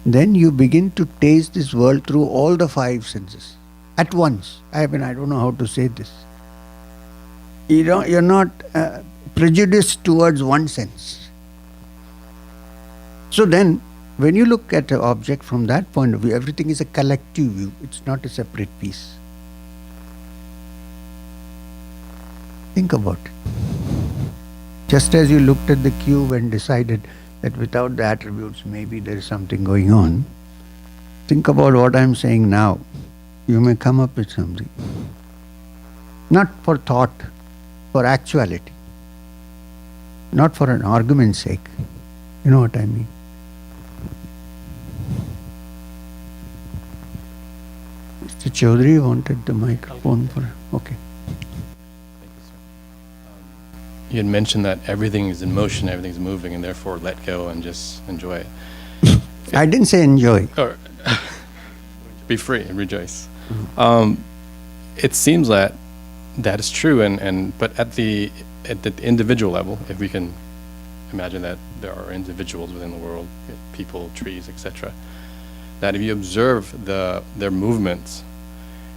then you begin to taste this world through all the five senses at once. I don't know how to say this. You're not prejudiced towards one sense. So then, when you look at an object from that point of view, everything is a collective view. It's not a separate piece. Think about it. Just as you looked at the cube and decided that without the attributes, maybe there is something going on, think about what I'm saying now. You may come up with something. Not for thought, for actuality. Not for an argument's sake. You know what I mean? Mr. Chaudhary wanted the microphone for... Okay. Thank you, sir. You had mentioned that everything is in motion, everything's moving, and therefore let go and just enjoy it. I didn't say enjoy. Or be free and rejoice. It seems that that is true, but at the individual level, if we can imagine that there are individuals within the world, people, trees, etc., that if you observe their movements,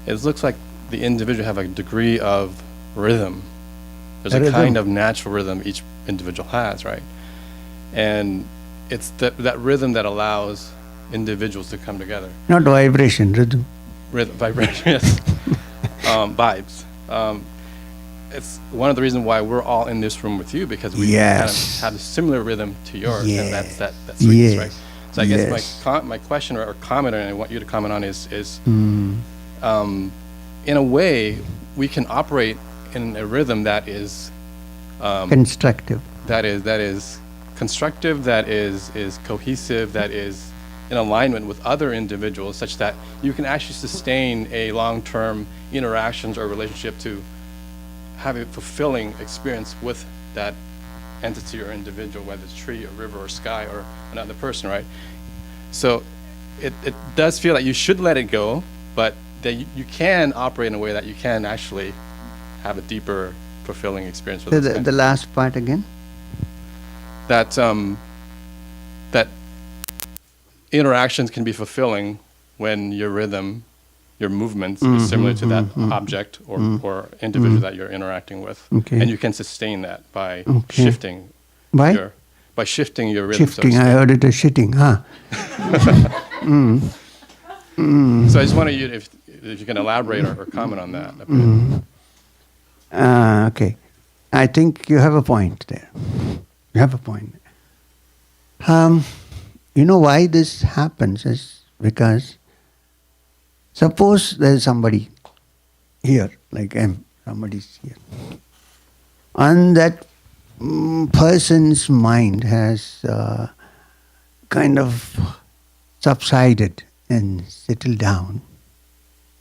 it looks like the individual have a degree of rhythm. There's a kind of natural rhythm each individual has, right? And it's that rhythm that allows individuals to come together. Not vibration, rhythm. Vibration, yes. Vibes. It's one of the reasons why we're all in this room with you, because we kind of have a similar rhythm to yours, and that's sweetness, right? So I guess my question or comment, and I want you to comment on is in a way, we can operate in a rhythm that is constructive. That is constructive, that is cohesive, that is in alignment with other individuals, such that you can actually sustain a long-term interactions or relationship to have a fulfilling experience with that entity or individual, whether it's tree or river or sky or another person, right? So it does feel like you should let it go, but that you can operate in a way that you can actually have a deeper, fulfilling experience with it. The last part again? That that interactions can be fulfilling when your rhythm, your movements is similar to that object or individual that you're interacting with. Okay. And you can sustain that by shifting by shifting your rhythm. Shifting, I heard it as shitting, huh? So I just wanted you to, if you can elaborate or comment on that a bit. Okay. I think you have a point there. You have a point. You know why this happens is because suppose there is somebody here, like somebody's here, and that person's mind has kind of subsided and settled down.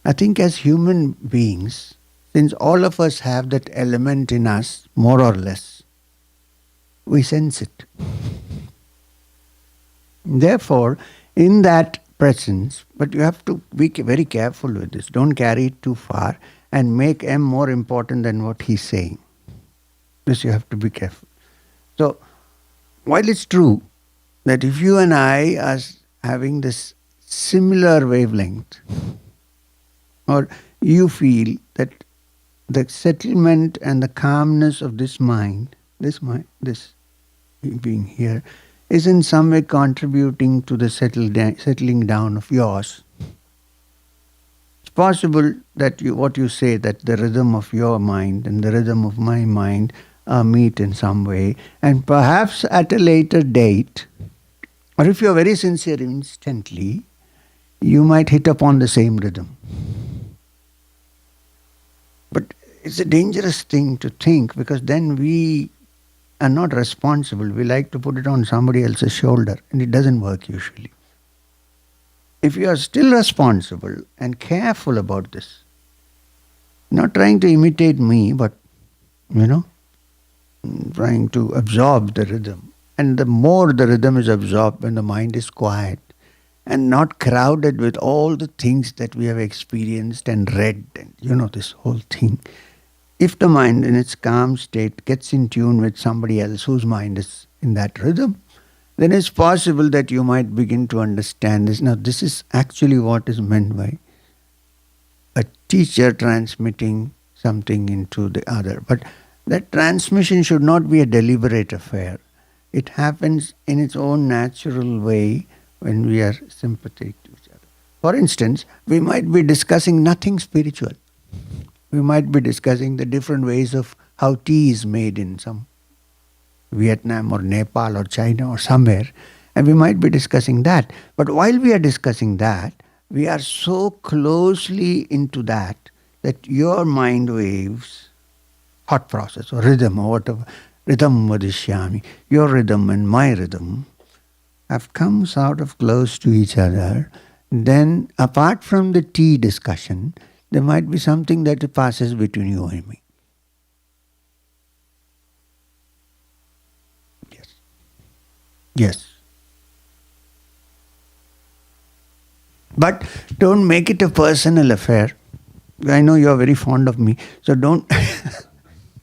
I think as human beings, since all of us have that element in us, more or less, we sense it. Therefore, in that presence, but you have to be very careful with this. Don't carry it too far and make M more important than what he's saying. This you have to be careful. So, while it's true that if you and I are having this similar wavelength, or you feel that the settlement and the calmness of this mind, this being here, is in some way contributing to the settling down of yours. It's possible that what you say, that the rhythm of your mind and the rhythm of my mind meet in some way, and perhaps at a later date, or if you're very sincere instantly, you might hit upon the same rhythm. But it's a dangerous thing to think, because then we are not responsible. We like to put it on somebody else's shoulder, and it doesn't work usually. If you are still responsible and careful about this, not trying to imitate me, but, trying to absorb the rhythm. And the more the rhythm is absorbed when the mind is quiet and not crowded with all the things that we have experienced and read, and this whole thing. If the mind in its calm state gets in tune with somebody else whose mind is in that rhythm, then it's possible that you might begin to understand this. Now, this is actually what is meant by a teacher transmitting something into the other. But That transmission should not be a deliberate affair. It happens in its own natural way when we are sympathetic to each other. For instance, we might be discussing nothing spiritual. We might be discussing the different ways of how tea is made in some Vietnam or Nepal or China or somewhere, and we might be discussing that. But while we are discussing that, we are so closely into that your mind waves, thought process or rhythm or whatever, rhythm vadishyami, your rhythm and my rhythm have come sort of close to each other. Then apart from the tea discussion, there might be something that passes between you and me. Yes. But don't make it a personal affair. I know you are very fond of me, so don't.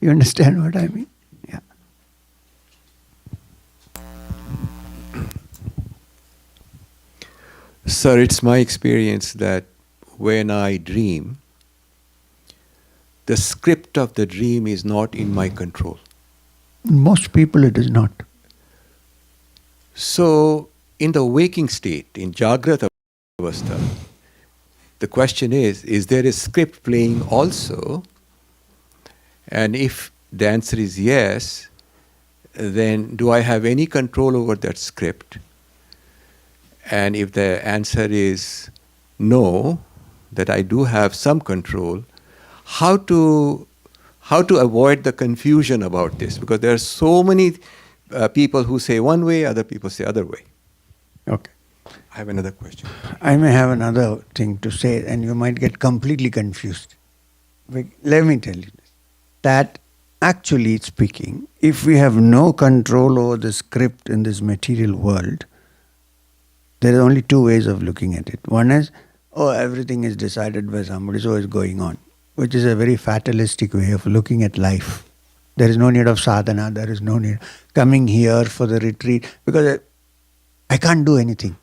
You understand what I mean? Yeah. Sir, it's my experience that when I dream, the script of the dream is not in my control. Most people it is not. So, in the waking state, in Jagrata Avasthā, the question is there a script playing also? And if the answer is yes, then do I have any control over that script? And if the answer is no, that I do have some control, how to avoid the confusion about this? Because there are so many people who say one way, other people say other way. Okay. I have another question. I may have another thing to say, and you might get completely confused. But let me tell you this, that actually speaking, if we have no control over the script in this material world, there are only two ways of looking at it. One is, everything is decided by somebody, so it's going on, which is a very fatalistic way of looking at life. There is no need of sadhana, there is no need coming here for the retreat, because I can't do anything.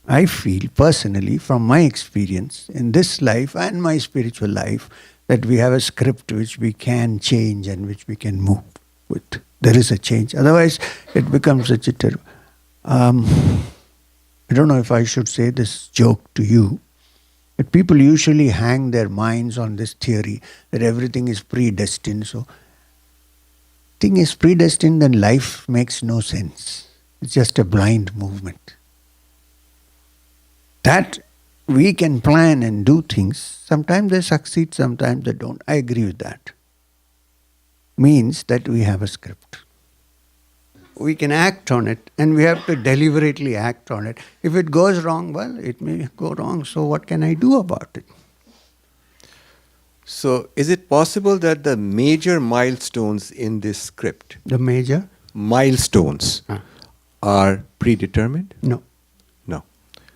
I feel personally, from my experience in this life and my spiritual life, that we have a script which we can change and which we can move with. There is a change. Otherwise, it becomes such a terrible. I don't know if I should say this joke to you, but people usually hang their minds on this theory that everything is predestined. So, thing is predestined, then life makes no sense. It's just a blind movement. That we can plan and do things. Sometimes they succeed, sometimes they don't. I agree with that. Means that we have a script. We can act on it, and we have to deliberately act on it. If it goes wrong, well, it may go wrong, so what can I do about it? So, is it possible that the major milestones in this script, The major? milestones, are predetermined? No. No.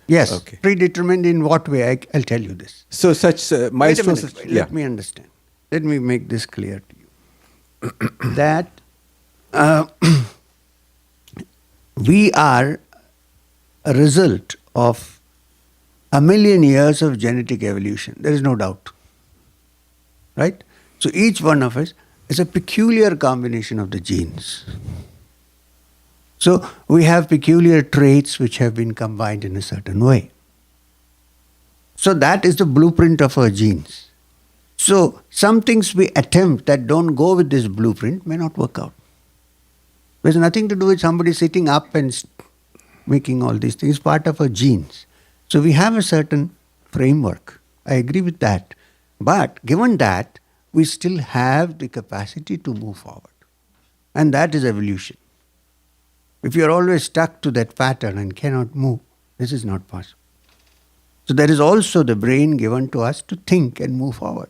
Yes. Okay. Predetermined in what way? I'll tell you this. So, such milestones. Wait a minute, let me understand. Let me make this clear to you. That we are a result of 1,000,000 years of genetic evolution. There is no doubt. Right? So each one of us is a peculiar combination of the genes. So we have peculiar traits which have been combined in a certain way. So that is the blueprint of our genes. So some things we attempt that don't go with this blueprint may not work out. There's nothing to do with somebody sitting up and making all these things, part of our genes. So we have a certain framework. I agree with that. But given that, we still have the capacity to move forward. And that is evolution. If you're always stuck to that pattern and cannot move, this is not possible. So there is also the brain given to us to think and move forward.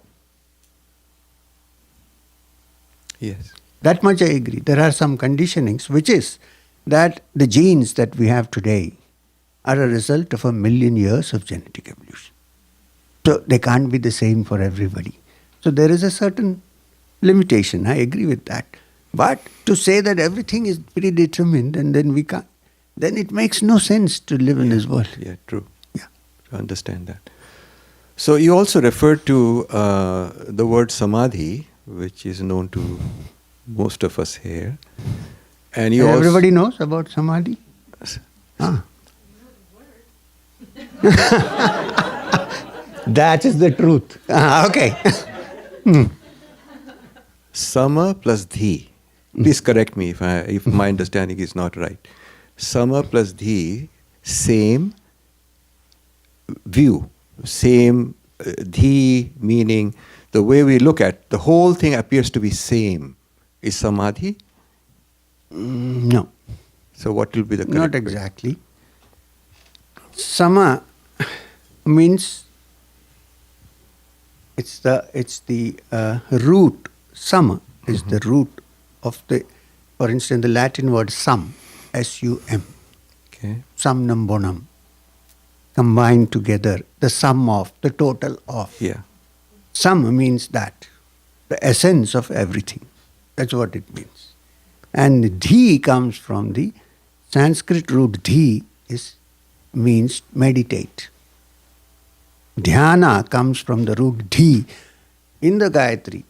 Yes. That much I agree. There are some conditionings, which is that the genes that we have today are a result of 1,000,000 years of genetic evolution. So they can't be the same for everybody. So there is a certain limitation. I agree with that. But to say that everything is predetermined and then we can't, then it makes no sense to live in this world. Yeah, true. Yeah. To understand that. So you also referred to the word Samadhi, which is known to most of us here. And you also, everybody knows about Samadhi? Ah. That is the truth. Okay. Sama plus dhi. Please correct me if my understanding is not right. Sama plus dhi, same view, same dhi meaning the way we look at the whole thing appears to be same. Is samadhi? No. So what will be the correct Not way? exactly. Sama means it's the root. Sama is the root of the, for instance, the Latin word sum, S-U-M. Okay. Samnam bonam. Combined together, the sum of, the total of. Yeah. Sum means that, the essence of everything. That's what it means. And dhi comes from the Sanskrit root dhi means meditate. Dhyana comes from the root dhi in the Gayatri.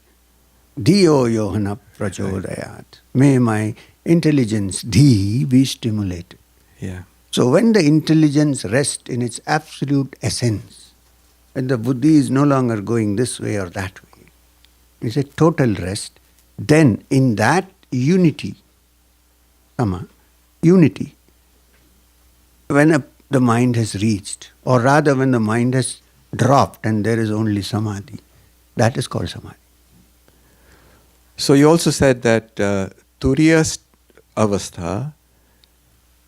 Dhiyo yohana prachodayat. May my intelligence dhi be stimulated. Yeah. So when the intelligence rests in its absolute essence, when the buddhi is no longer going this way or that way, it's a total rest, then in that unity, sama, unity, when the mind has reached, or rather when the mind has dropped and there is only samadhi, that is called samadhi. So you also said that Turiya Avasthā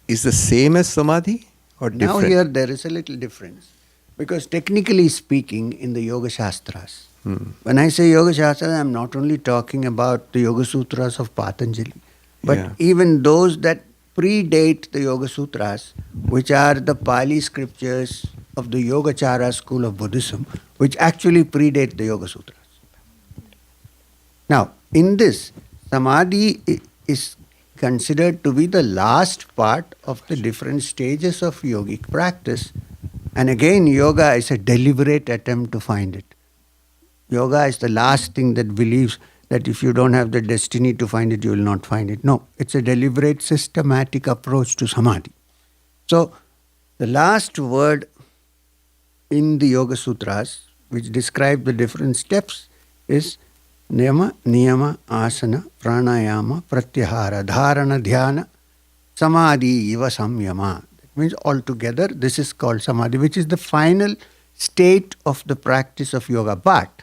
is the same as samadhi or different? Now here there is a little difference. Because technically speaking, in the Yoga Shastras, when I say Yoga Shastras, I am not only talking about the Yoga Sutras of Patanjali, but even those that predate the Yoga Sutras, which are the Pali scriptures of the Yogacara school of Buddhism, which actually predate the Yoga Sutras. Now, in this, Samadhi is considered to be the last part of the different stages of yogic practice. And again, yoga is a deliberate attempt to find it. Yoga is the last thing that believes that if you don't have the destiny to find it, you will not find it. No, it's a deliberate, systematic approach to samadhi. So, the last word in the Yoga Sutras, which describe the different steps, is Niyama, Niyama, Asana, Pranayama, Pratyahara, Dharana, Dhyana, Samadhi, Iva Samyama. That means altogether this is called Samadhi, which is the final state of the practice of yoga. But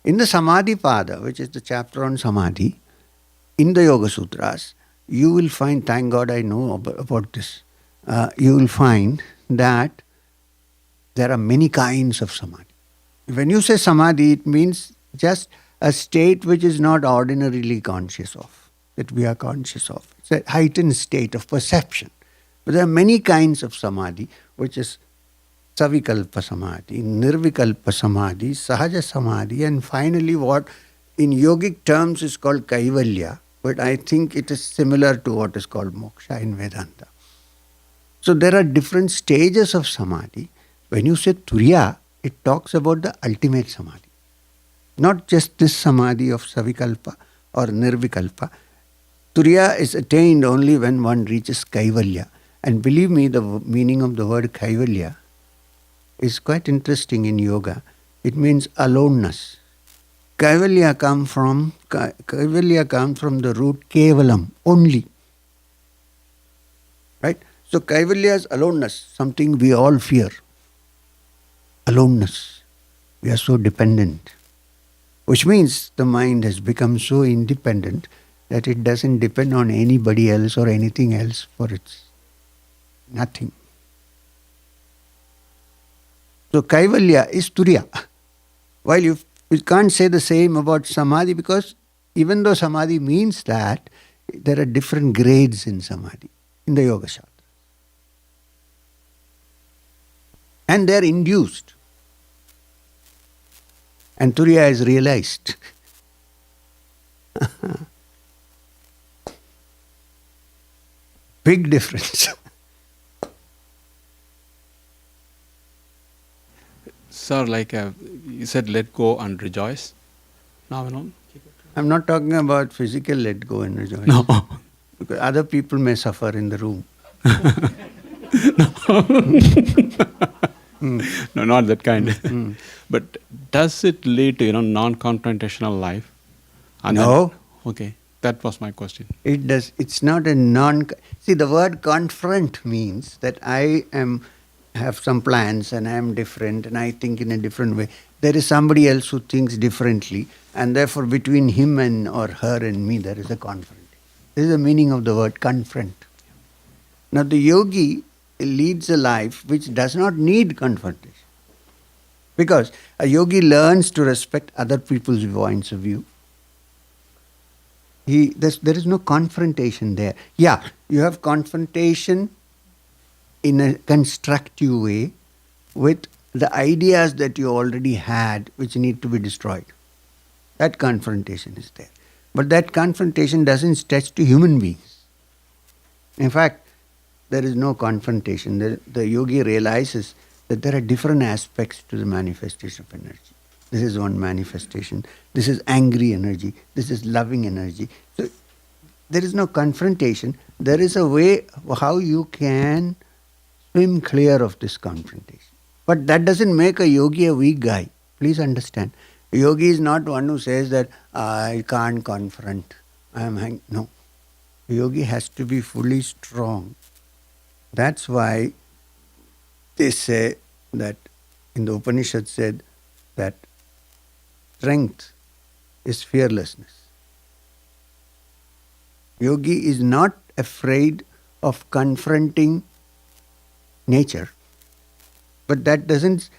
in the Samadhi Pada, which is the chapter on Samadhi, in the Yoga Sutras, you will find, thank God I know about this, you will find that there are many kinds of Samadhi. When you say Samadhi, it means just a state which is not ordinarily conscious of, that we are conscious of. It's a heightened state of perception. But there are many kinds of Samadhi, which is Savikalpa Samadhi, Nirvikalpa Samadhi, Sahaja Samadhi, and finally what in yogic terms is called Kaivalya, but I think it is similar to what is called Moksha in Vedanta. So there are different stages of Samadhi. When you say Turiya, it talks about the ultimate Samadhi. Not just this Samadhi of Savikalpa or Nirvikalpa. Turiya is attained only when one reaches Kaivalya. And believe me, the meaning of the word Kaivalya is quite interesting in yoga. It means aloneness. Kaivalya comes from the root Kevalam, only. Right? So Kaivalya is aloneness, something we all fear. Aloneness. We are so dependent. Which means the mind has become so independent that it doesn't depend on anybody else or anything else for its nothing. So Kaivalya is Turiya. While you can't say the same about Samadhi, because even though Samadhi means that, there are different grades in Samadhi, in the Yoga Shastra. And they are induced. And Turiya is realized. Big difference. Sir, like you said, let go and rejoice. Now, I'm not talking about physical let go and rejoice. No. Because other people may suffer in the room. No, not that kind. But does it lead to, non-confrontational life? And No. Okay, that was my question. It does. It's not a non. See, the word confront means that I have some plans and I am different and I think in a different way. There is somebody else who thinks differently, and therefore between him and or her and me there is a confrontation. This is the meaning of the word confront. Now the yogi leads a life which does not need confrontation. Because a yogi learns to respect other people's points of view. There is no confrontation there. Yeah, you have confrontation in a constructive way with the ideas that you already had which need to be destroyed. That confrontation is there. But that confrontation doesn't stretch to human beings. In fact, there is no confrontation. The yogi realizes that there are different aspects to the manifestation of energy. This is one manifestation. This is angry energy. This is loving energy. So there is no confrontation. There is a way how you can swim clear of this confrontation. But that doesn't make a yogi a weak guy. Please understand. A yogi is not one who says that I can't confront. No. A yogi has to be fully strong. That's why they say that in the Upanishads said that strength is fearlessness. Yogi is not afraid of confronting nature, but that doesn't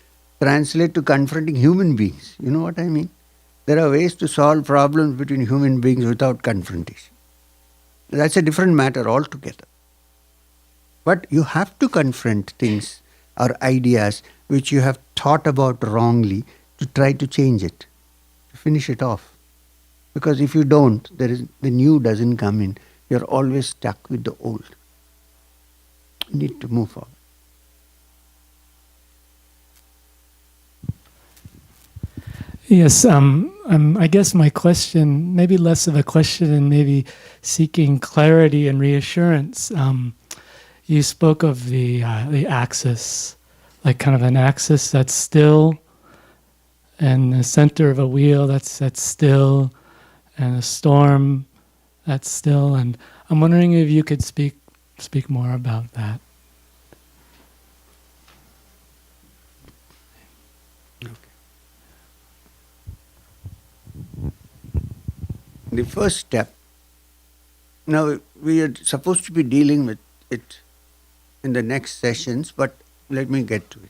translate to confronting human beings. You know what I mean? There are ways to solve problems between human beings without confrontation. That's a different matter altogether. But you have to confront things or ideas which you have thought about wrongly to try to change it, to finish it off. Because if you don't, the new doesn't come in. You're always stuck with the old. You need to move forward. Yes, I guess my question, maybe less of a question and maybe seeking clarity and reassurance. You spoke of the axis, like kind of an axis that's still, and the center of a wheel that's still, and a storm that's still. And I'm wondering if you could speak more about that. The first step, now we are supposed to be dealing with it in the next sessions, but let me get to it.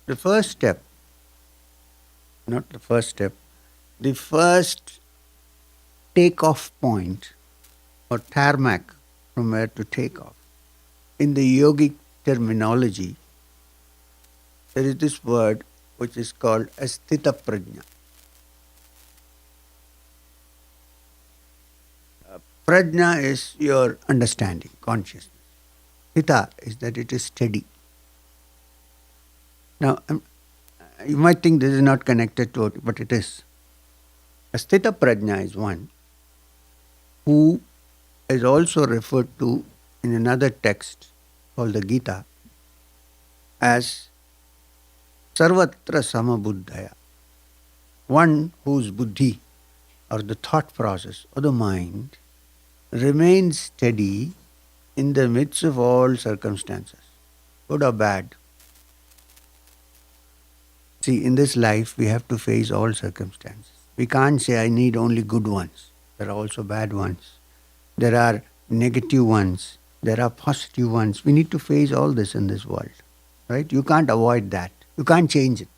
The first step, not the first step, the first take-off point or tarmac from where to take off. In the yogic terminology, there is this word which is called asthita prajna. Prajna is your understanding, consciousness. Hita is that it is steady. Now, you might think this is not connected to it, but it is. Asthita prajna is one who is also referred to in another text called the Gita as sarvatra samabuddhaya. One whose buddhi or the thought process or the mind remains steady in the midst of all circumstances, good or bad. See, in this life we have to face all circumstances. We can't say I need only good ones. There are also bad ones. There are negative ones. There are positive ones. We need to face all this in this world. Right? You can't avoid that. You can't change it.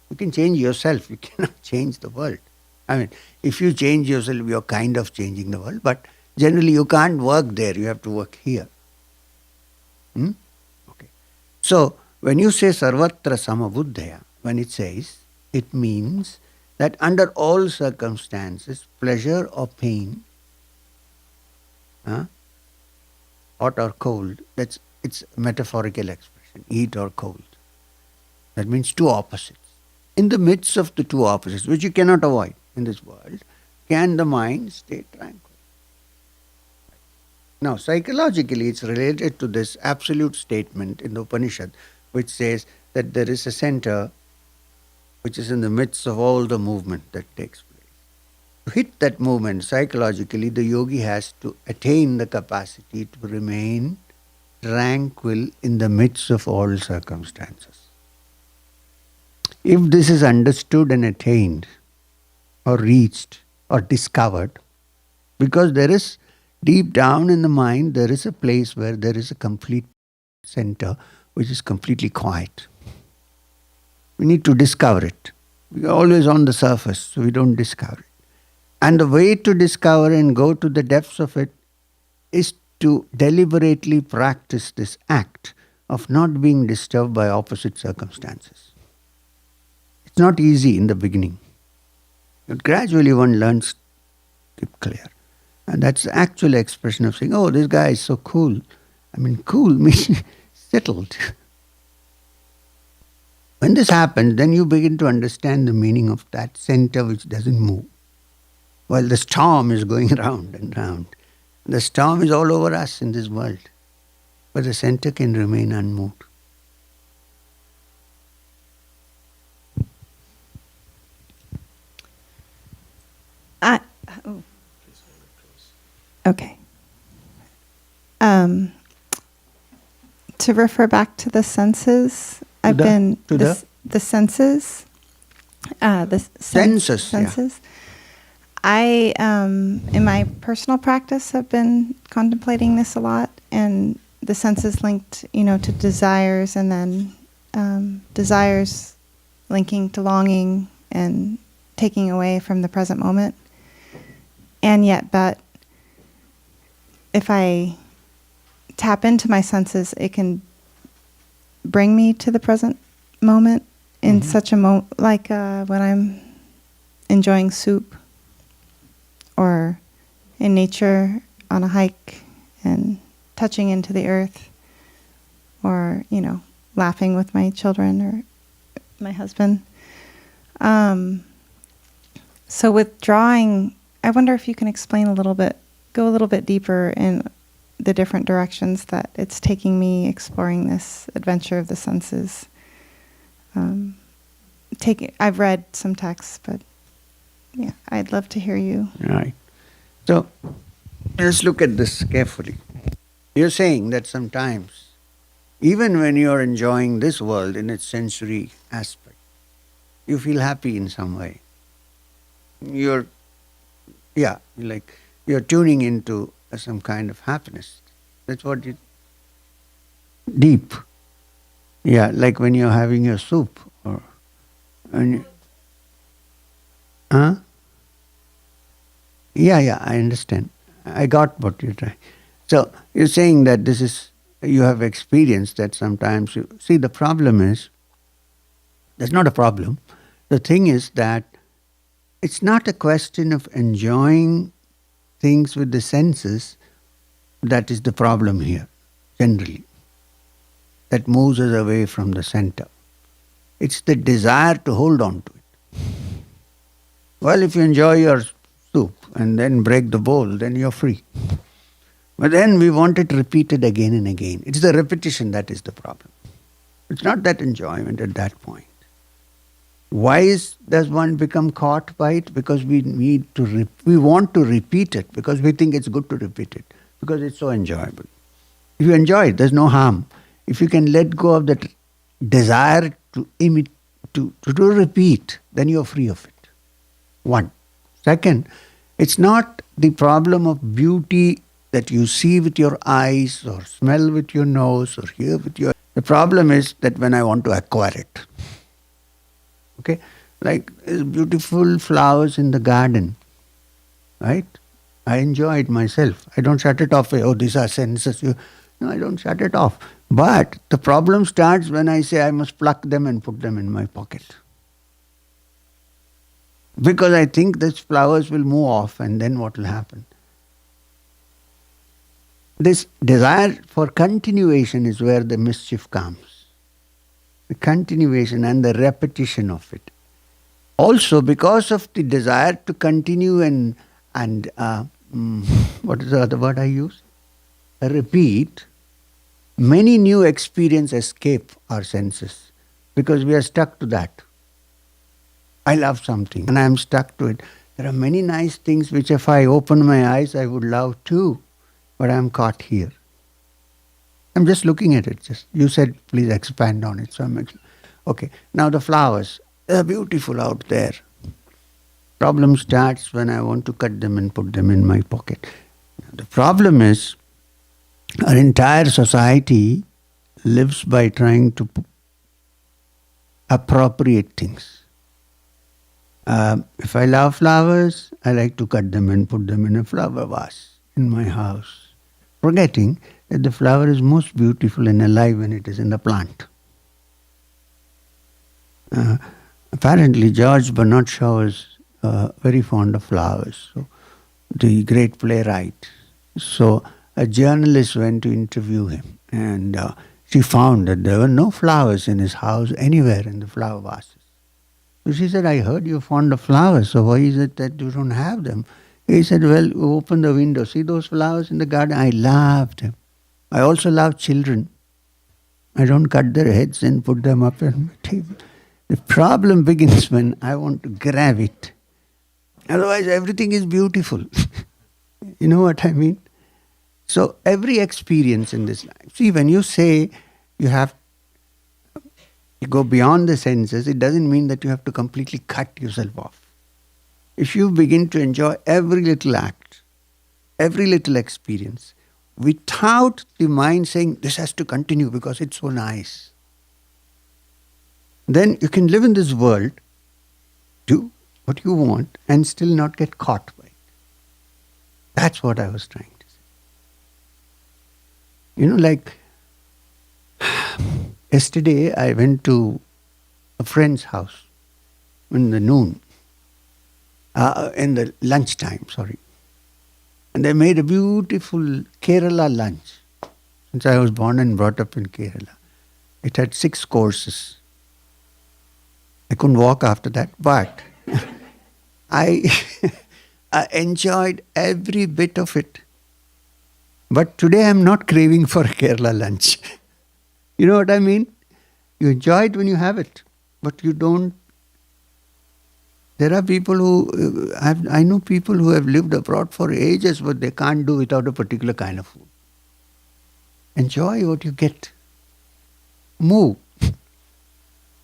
You can change yourself. You cannot change the world. I mean, if you change yourself, you're kind of changing the world. But generally, you can't work there. You have to work here. Okay. So, when you say sarvatra samabuddhaya, when it says, it means that under all circumstances, pleasure or pain, hot or cold, that's it's a metaphorical expression, heat or cold. That means two opposites. In the midst of the two opposites, which you cannot avoid in this world, can the mind stay tranquil? Now, psychologically, it's related to this absolute statement in the Upanishad, which says that there is a center which is in the midst of all the movement that takes place. To hit that movement psychologically, the yogi has to attain the capacity to remain tranquil in the midst of all circumstances. If this is understood and attained, or reached, or discovered, because there is deep down in the mind, there is a place where there is a complete center which is completely quiet. We need to discover it. We are always on the surface, so we don't discover it. And the way to discover and go to the depths of it is to deliberately practice this act of not being disturbed by opposite circumstances. It's not easy in the beginning, but gradually one learns to keep clear. And that's the actual expression of saying, oh, this guy is so cool. I mean, cool means settled. When this happens, then you begin to understand the meaning of that center which doesn't move. While the storm is going round and round. The storm is all over us in this world. But the center can remain unmoved. Okay. To refer back to the senses, the senses. Senses. I, in my personal practice, have been contemplating this a lot, and the senses linked, to desires, and then desires linking to longing and taking away from the present moment. And yet, but if I tap into my senses, it can bring me to the present moment in such a moment, like when I'm enjoying soup, or in nature on a hike and touching into the earth, or, laughing with my children or my husband. So with drawing, I wonder if you can explain go a little bit deeper in the different directions that it's taking me exploring this adventure of the senses. I've read some texts, but yeah, I'd love to hear you. Right. So, let's look at this carefully. You're saying that sometimes, even when you're enjoying this world in its sensory aspect, you feel happy in some way. You're tuning into some kind of happiness. That's what deep. Yeah, like when you're having your soup, Yeah, I understand. I got what you're trying. So you're saying that you have experienced that sometimes see, the problem is, that's not a problem. The thing is that it's not a question of enjoying things with the senses that is the problem here, generally. That moves us away from the center. It's the desire to hold on to it. Well, if you enjoy your soup and then break the bowl, then you're free. But then we want it repeated again and again. It's the repetition that is the problem. It's not that enjoyment at that point. Why does one become caught by it? Because we want to repeat it, because we think it's good to repeat it, because it's so enjoyable. If you enjoy it, there's no harm. If you can let go of that desire to repeat, then you're free of it. One. Second, it's not the problem of beauty that you see with your eyes, or smell with your nose, or hear with your... The problem is that when I want to acquire it. Okay? Like beautiful flowers in the garden, right? I enjoy it myself. I don't shut it off. Oh, these are senses. No, I don't shut it off. But the problem starts when I say I must pluck them and put them in my pocket. Because I think these flowers will move off, and then what will happen? this desire for continuation is where the mischief comes. The continuation and the repetition of it. Also, because of the desire to continue and what is the other word I use? Repeat, many new experiences escape our senses because we are stuck to that. I love something and I am stuck to it. There are many nice things which if I open my eyes I would love too, but I am caught here. I'm just looking at it. Just you said please expand on it. So I'm okay. Now the flowers, they're beautiful out there. Problem starts when I want to cut them and put them in my pocket. The problem is our entire society lives by trying to appropriate things. If I love flowers, I like to cut them and put them in a flower vase in my house, forgetting that the flower is most beautiful and alive when it is in the plant. Apparently, George Bernard Shaw is very fond of flowers, so the great playwright. So a journalist went to interview him, and she found that there were no flowers in his house anywhere in the flower vases. So she said, I heard you're fond of flowers, so why is it that you don't have them? He said, well, open the window, see those flowers in the garden? I love them. I also love children. I don't cut their heads and put them up on my table. The problem begins when I want to grab it. Otherwise, everything is beautiful. You know what I mean? So every experience in this life. See, when you say you go beyond the senses, it doesn't mean that you have to completely cut yourself off. If you begin to enjoy every little act, every little experience, without the mind saying, this has to continue because it's so nice, then you can live in this world, do what you want, and still not get caught by it. That's what I was trying to say. You know, like, yesterday I went to a friend's house in the noon, in the lunchtime, sorry. And they made a beautiful Kerala lunch. Since I was born and brought up in Kerala, it had 6 courses. I couldn't walk after that, but I enjoyed every bit of it. But today I'm not craving for a Kerala lunch. You know what I mean? You enjoy it when you have it, but you don't. There are people who, I know people who have lived abroad for ages, but they can't do without a particular kind of food. Enjoy what you get. Move.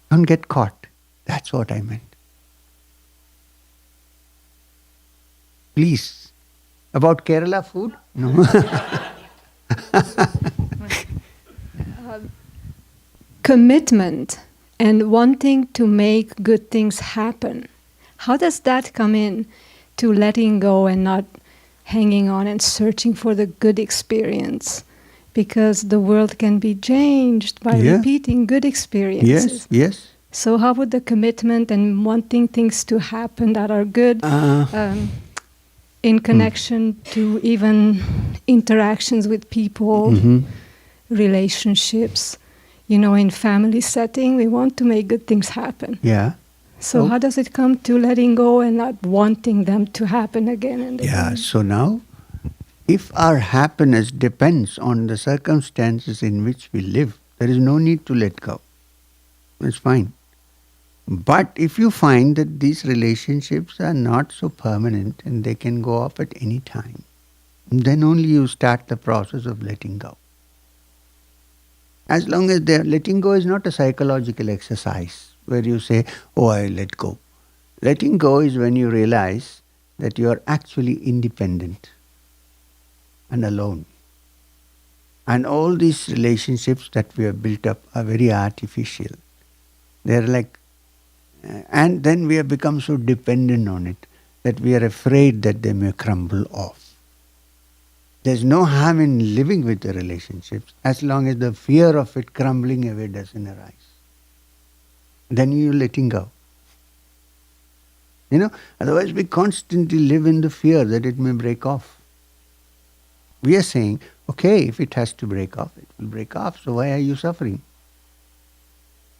Don't get caught. That's what I meant. Please. About Kerala food? No. Commitment and wanting to make good things happen. How does that come in to letting go and not hanging on and searching for the good experience? Because the world can be changed by repeating good experiences. Yes. So how would the commitment and wanting things to happen that are good in connection to even interactions with people, relationships, you know, in family setting, we want to make good things happen. Yeah. So how does it come to letting go and not wanting them to happen again and again? Yeah, so now, if our happiness depends on the circumstances in which we live, there is no need to let go. It's fine. But if you find that these relationships are not so permanent and they can go off at any time, then only you start the process of letting go. As long as letting go is not a psychological exercise where you say, oh, I let go. Letting go is when you realize that you are actually independent and alone. And all these relationships that we have built up are very artificial. They're like, and then we have become so dependent on it that we are afraid that they may crumble off. There's no harm in living with the relationships as long as the fear of it crumbling away doesn't arise. Then you're letting go. You know, otherwise we constantly live in the fear that it may break off. We are saying, Okay, if it has to break off, it will break off. So why are you suffering?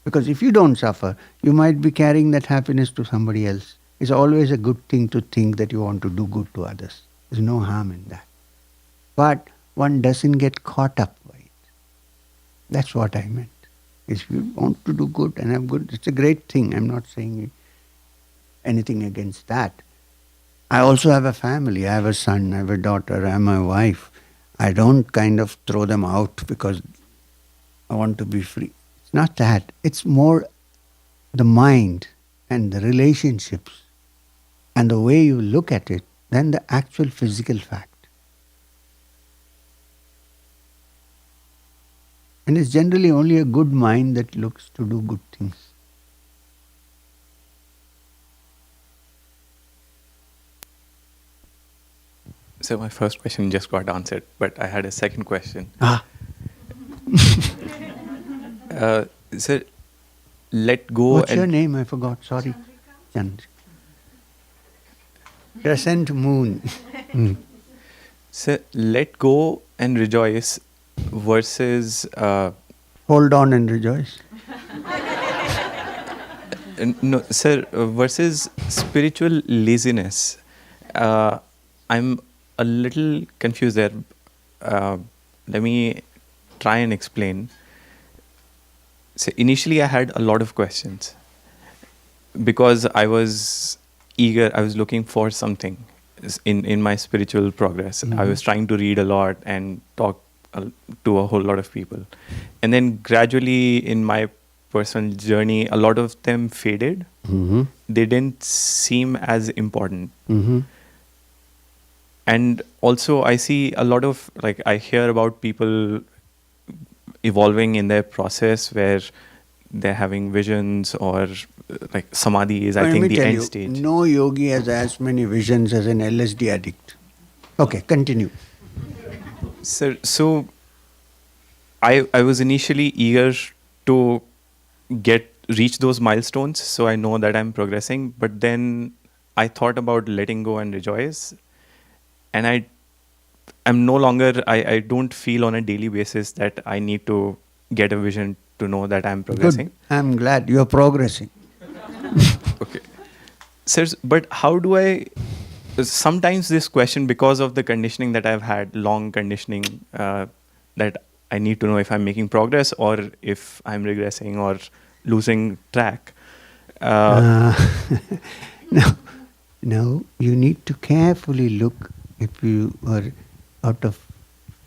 Because if you don't suffer, you might be carrying that happiness to somebody else. It's always a good thing to think that you want to do good to others. There's no harm in that. But one doesn't get caught up by it. That's what I meant. If you want to do good and have good, it's a great thing. I'm not saying anything against that. I also have a family. I have a son, I have a daughter, I have my wife. I don't kind of throw them out because I want to be free. It's not that. It's more the mind and the relationships and the way you look at it than the actual physical fact. And it's generally only a good mind that looks to do good things. So my first question just got answered, but I had a second question. So let go. What's your name? I forgot. Sorry. Chandrika. Crescent moon. So let go and rejoice versus hold on and rejoice. No, sir. Versus spiritual laziness. I'm a little confused there. Let me try and explain. So initially, I had a lot of questions because I was eager. I was looking for something in my spiritual progress. I was trying to read a lot and talk to a whole lot of people, and then gradually in my personal journey, a lot of them faded. They didn't seem as important. And also I see a lot of, like, I hear about people evolving in their process where they're having visions, or like Samadhi is, I think, the end stage. No yogi has as many visions as an LSD addict. Okay, continue. Sir, so I was initially eager to reach those milestones, so I know that I'm progressing, but then I thought about letting go and rejoice, and I'm no longer, I don't feel on a daily basis that I need to get a vision to know that I'm progressing. Good. I'm glad you're progressing. Okay. Sir, but how do I, sometimes this question, because of the conditioning that I've had, long conditioning, that I need to know if I'm making progress or if I'm regressing or losing track. No, you need to carefully look if you are out of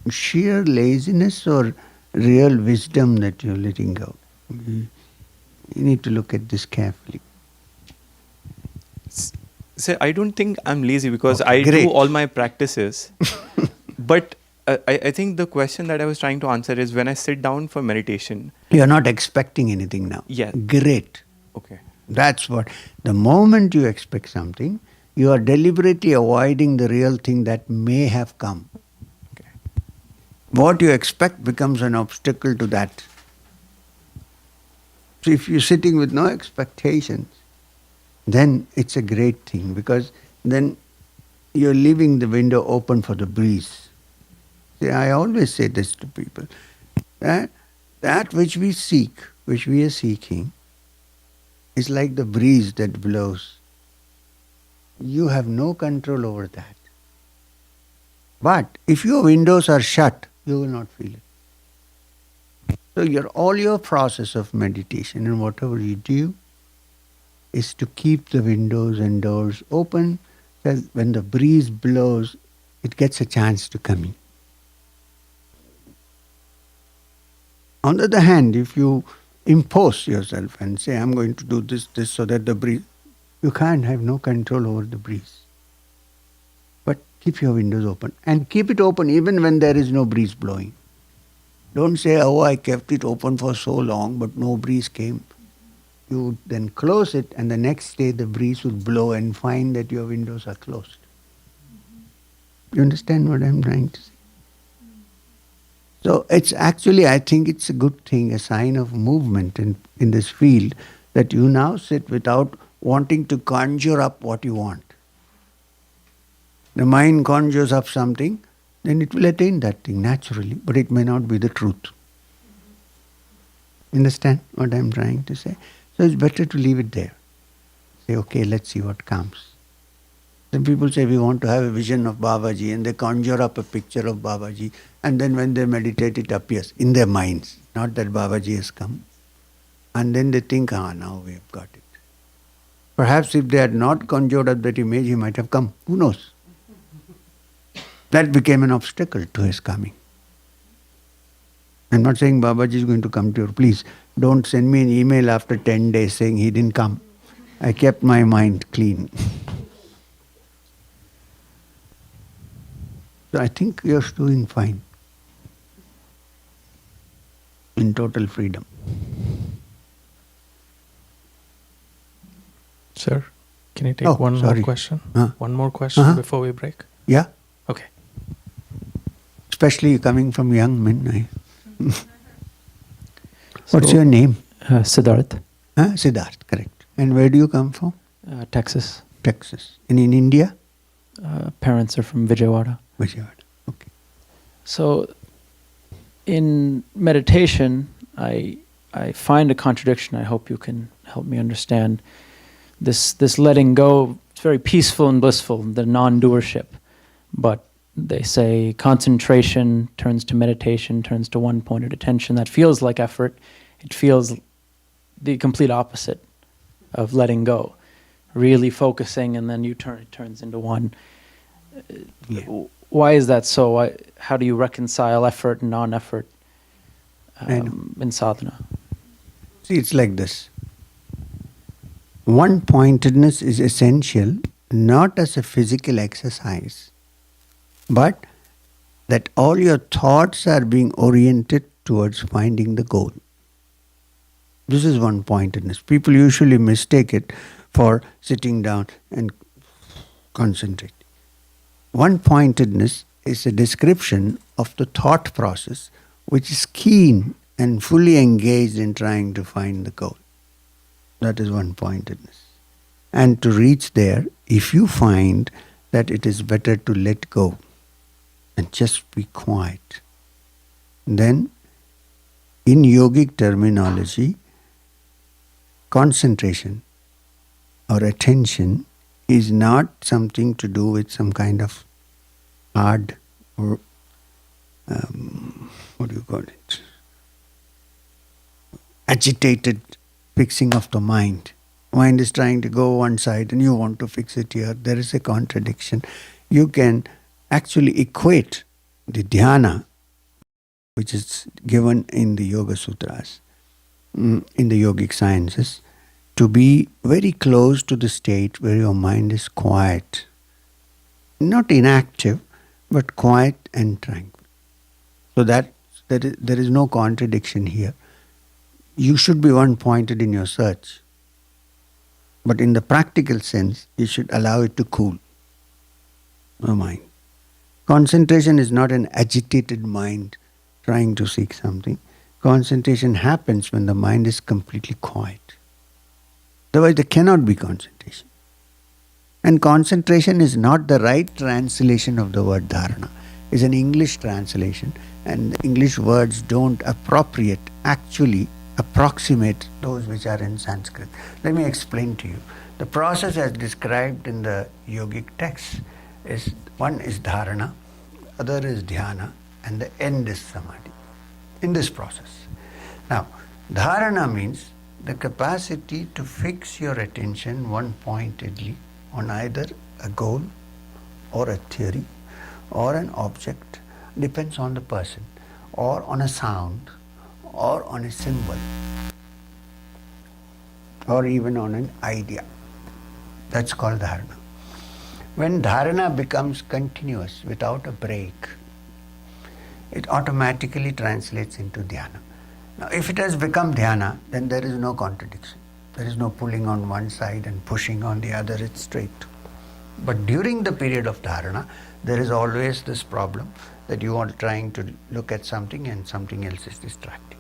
sheer laziness or real wisdom that you're letting go. You need to look at this carefully. Sir, I don't think I'm lazy because I do all my practices. But I think the question that I was trying to answer is, when I sit down for meditation. You're not expecting anything now. Yeah. Great. Okay. That's what. The moment you expect something, you are deliberately avoiding the real thing that may have come. Okay. What you expect becomes an obstacle to that. So if you're sitting with no expectations, then it's a great thing, because then you're leaving the window open for the breeze. See, I always say this to people, that which we seek, which we are seeking, is like the breeze that blows. You have no control over that. But if your windows are shut, you will not feel it. So all your process of meditation and whatever you do is to keep the windows and doors open, so when the breeze blows, it gets a chance to come in. On the other hand, if you impose yourself and say, I'm going to do this, so that the breeze, you can't have no control over the breeze. But keep your windows open, and keep it open even when there is no breeze blowing. Don't say, oh, I kept it open for so long, but no breeze came. You then close it, and the next day the breeze will blow and find that your windows are closed. You understand what I'm trying to say? So it's actually, I think it's a good thing, a sign of movement in this field, that you now sit without wanting to conjure up what you want. The mind conjures up something, then it will attain that thing naturally, but it may not be the truth. Understand what I'm trying to say? So it's better to leave it there. Say, okay, let's see what comes. Some people say we want to have a vision of Babaji, and they conjure up a picture of Babaji, and then when they meditate it appears in their minds, not that Babaji has come. And then they think, now we have got it. Perhaps if they had not conjured up that image, he might have come. Who knows? That became an obstacle to his coming. I'm not saying Babaji is going to come to you. Please don't send me an email after 10 days saying he didn't come. I kept my mind clean. So I think you're doing fine. In total freedom. Sir, can you take one more question? One more question before we break? Yeah. Okay. Especially coming from young men. What's your name? Siddharth. Siddharth, correct. And where do you come from? Texas. Texas. And in India? Parents are from Vijayawada. Vijayawada, okay. So, in meditation, I find a contradiction. I hope you can help me understand. This letting go, it's very peaceful and blissful, the non-doership. But they say concentration turns to meditation, turns to one-pointed attention. That feels like effort. It feels the complete opposite of letting go. Really focusing, and then it turns into one. Why is that so? How do you reconcile effort and non-effort in sadhana? See, it's like this. One-pointedness is essential not as a physical exercise, but that all your thoughts are being oriented towards finding the goal. This is one-pointedness. People usually mistake it for sitting down and concentrating. One-pointedness is a description of the thought process which is keen and fully engaged in trying to find the goal. That is one-pointedness. And to reach there, if you find that it is better to let go and just be quiet, then in yogic terminology, concentration or attention is not something to do with some kind of hard or agitated fixing of the mind. Mind is trying to go one side and you want to fix it here. There is a contradiction. You can actually equate the dhyana, which is given in the Yoga Sutras, in the yogic sciences, to be very close to the state where your mind is quiet. Not inactive, but quiet and tranquil. So that there is no contradiction here. You should be one-pointed in your search. But in the practical sense, you should allow it to cool the mind. Concentration is not an agitated mind trying to seek something. Concentration happens when the mind is completely quiet. Otherwise, there cannot be concentration. And concentration is not the right translation of the word dharana. It's an English translation, and the English words don't actually approximate those which are in Sanskrit. Let me explain to you. The process as described in the yogic texts is, one is dharana, other is dhyana, and the end is samadhi. In this process. Now, dharana means the capacity to fix your attention one-pointedly on either a goal or a theory or an object, depends on the person, or on a sound, or on a symbol, or even on an idea. That's called dharana. When dharana becomes continuous without a break, it automatically translates into dhyana. Now, if it has become dhyana, then there is no contradiction. There is no pulling on one side and pushing on the other, it's straight. But during the period of dharana, there is always this problem that you are trying to look at something and something else is distracting.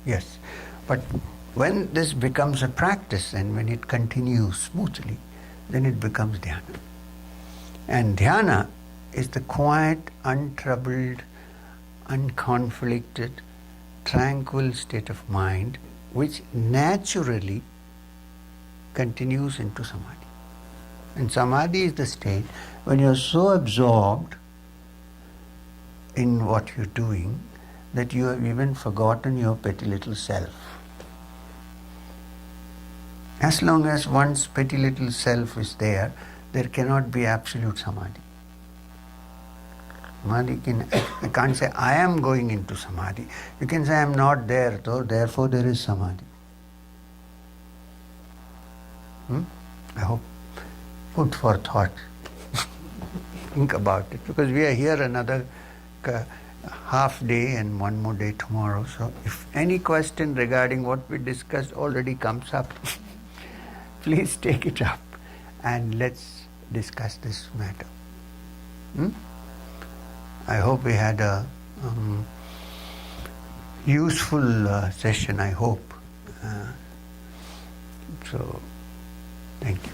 Yes, but when this becomes a practice and when it continues smoothly, then it becomes dhyana. And dhyana is the quiet, untroubled, unconflicted, tranquil state of mind which naturally continues into Samadhi. And Samadhi is the state when you're so absorbed in what you're doing that you have even forgotten your petty little self. As long as one's petty little self is there, there cannot be absolute Samadhi. Samadhi you can't say, I am going into Samadhi. You can say, I am not there, so therefore there is Samadhi. I hope food for thought. Think about it, because we are here another half day and one more day tomorrow. So if any question regarding what we discussed already comes up, please take it up and let's discuss this matter. I hope we had a useful session, I hope. So, thank you.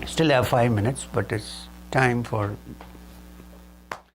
Still have 5 minutes, but it's time for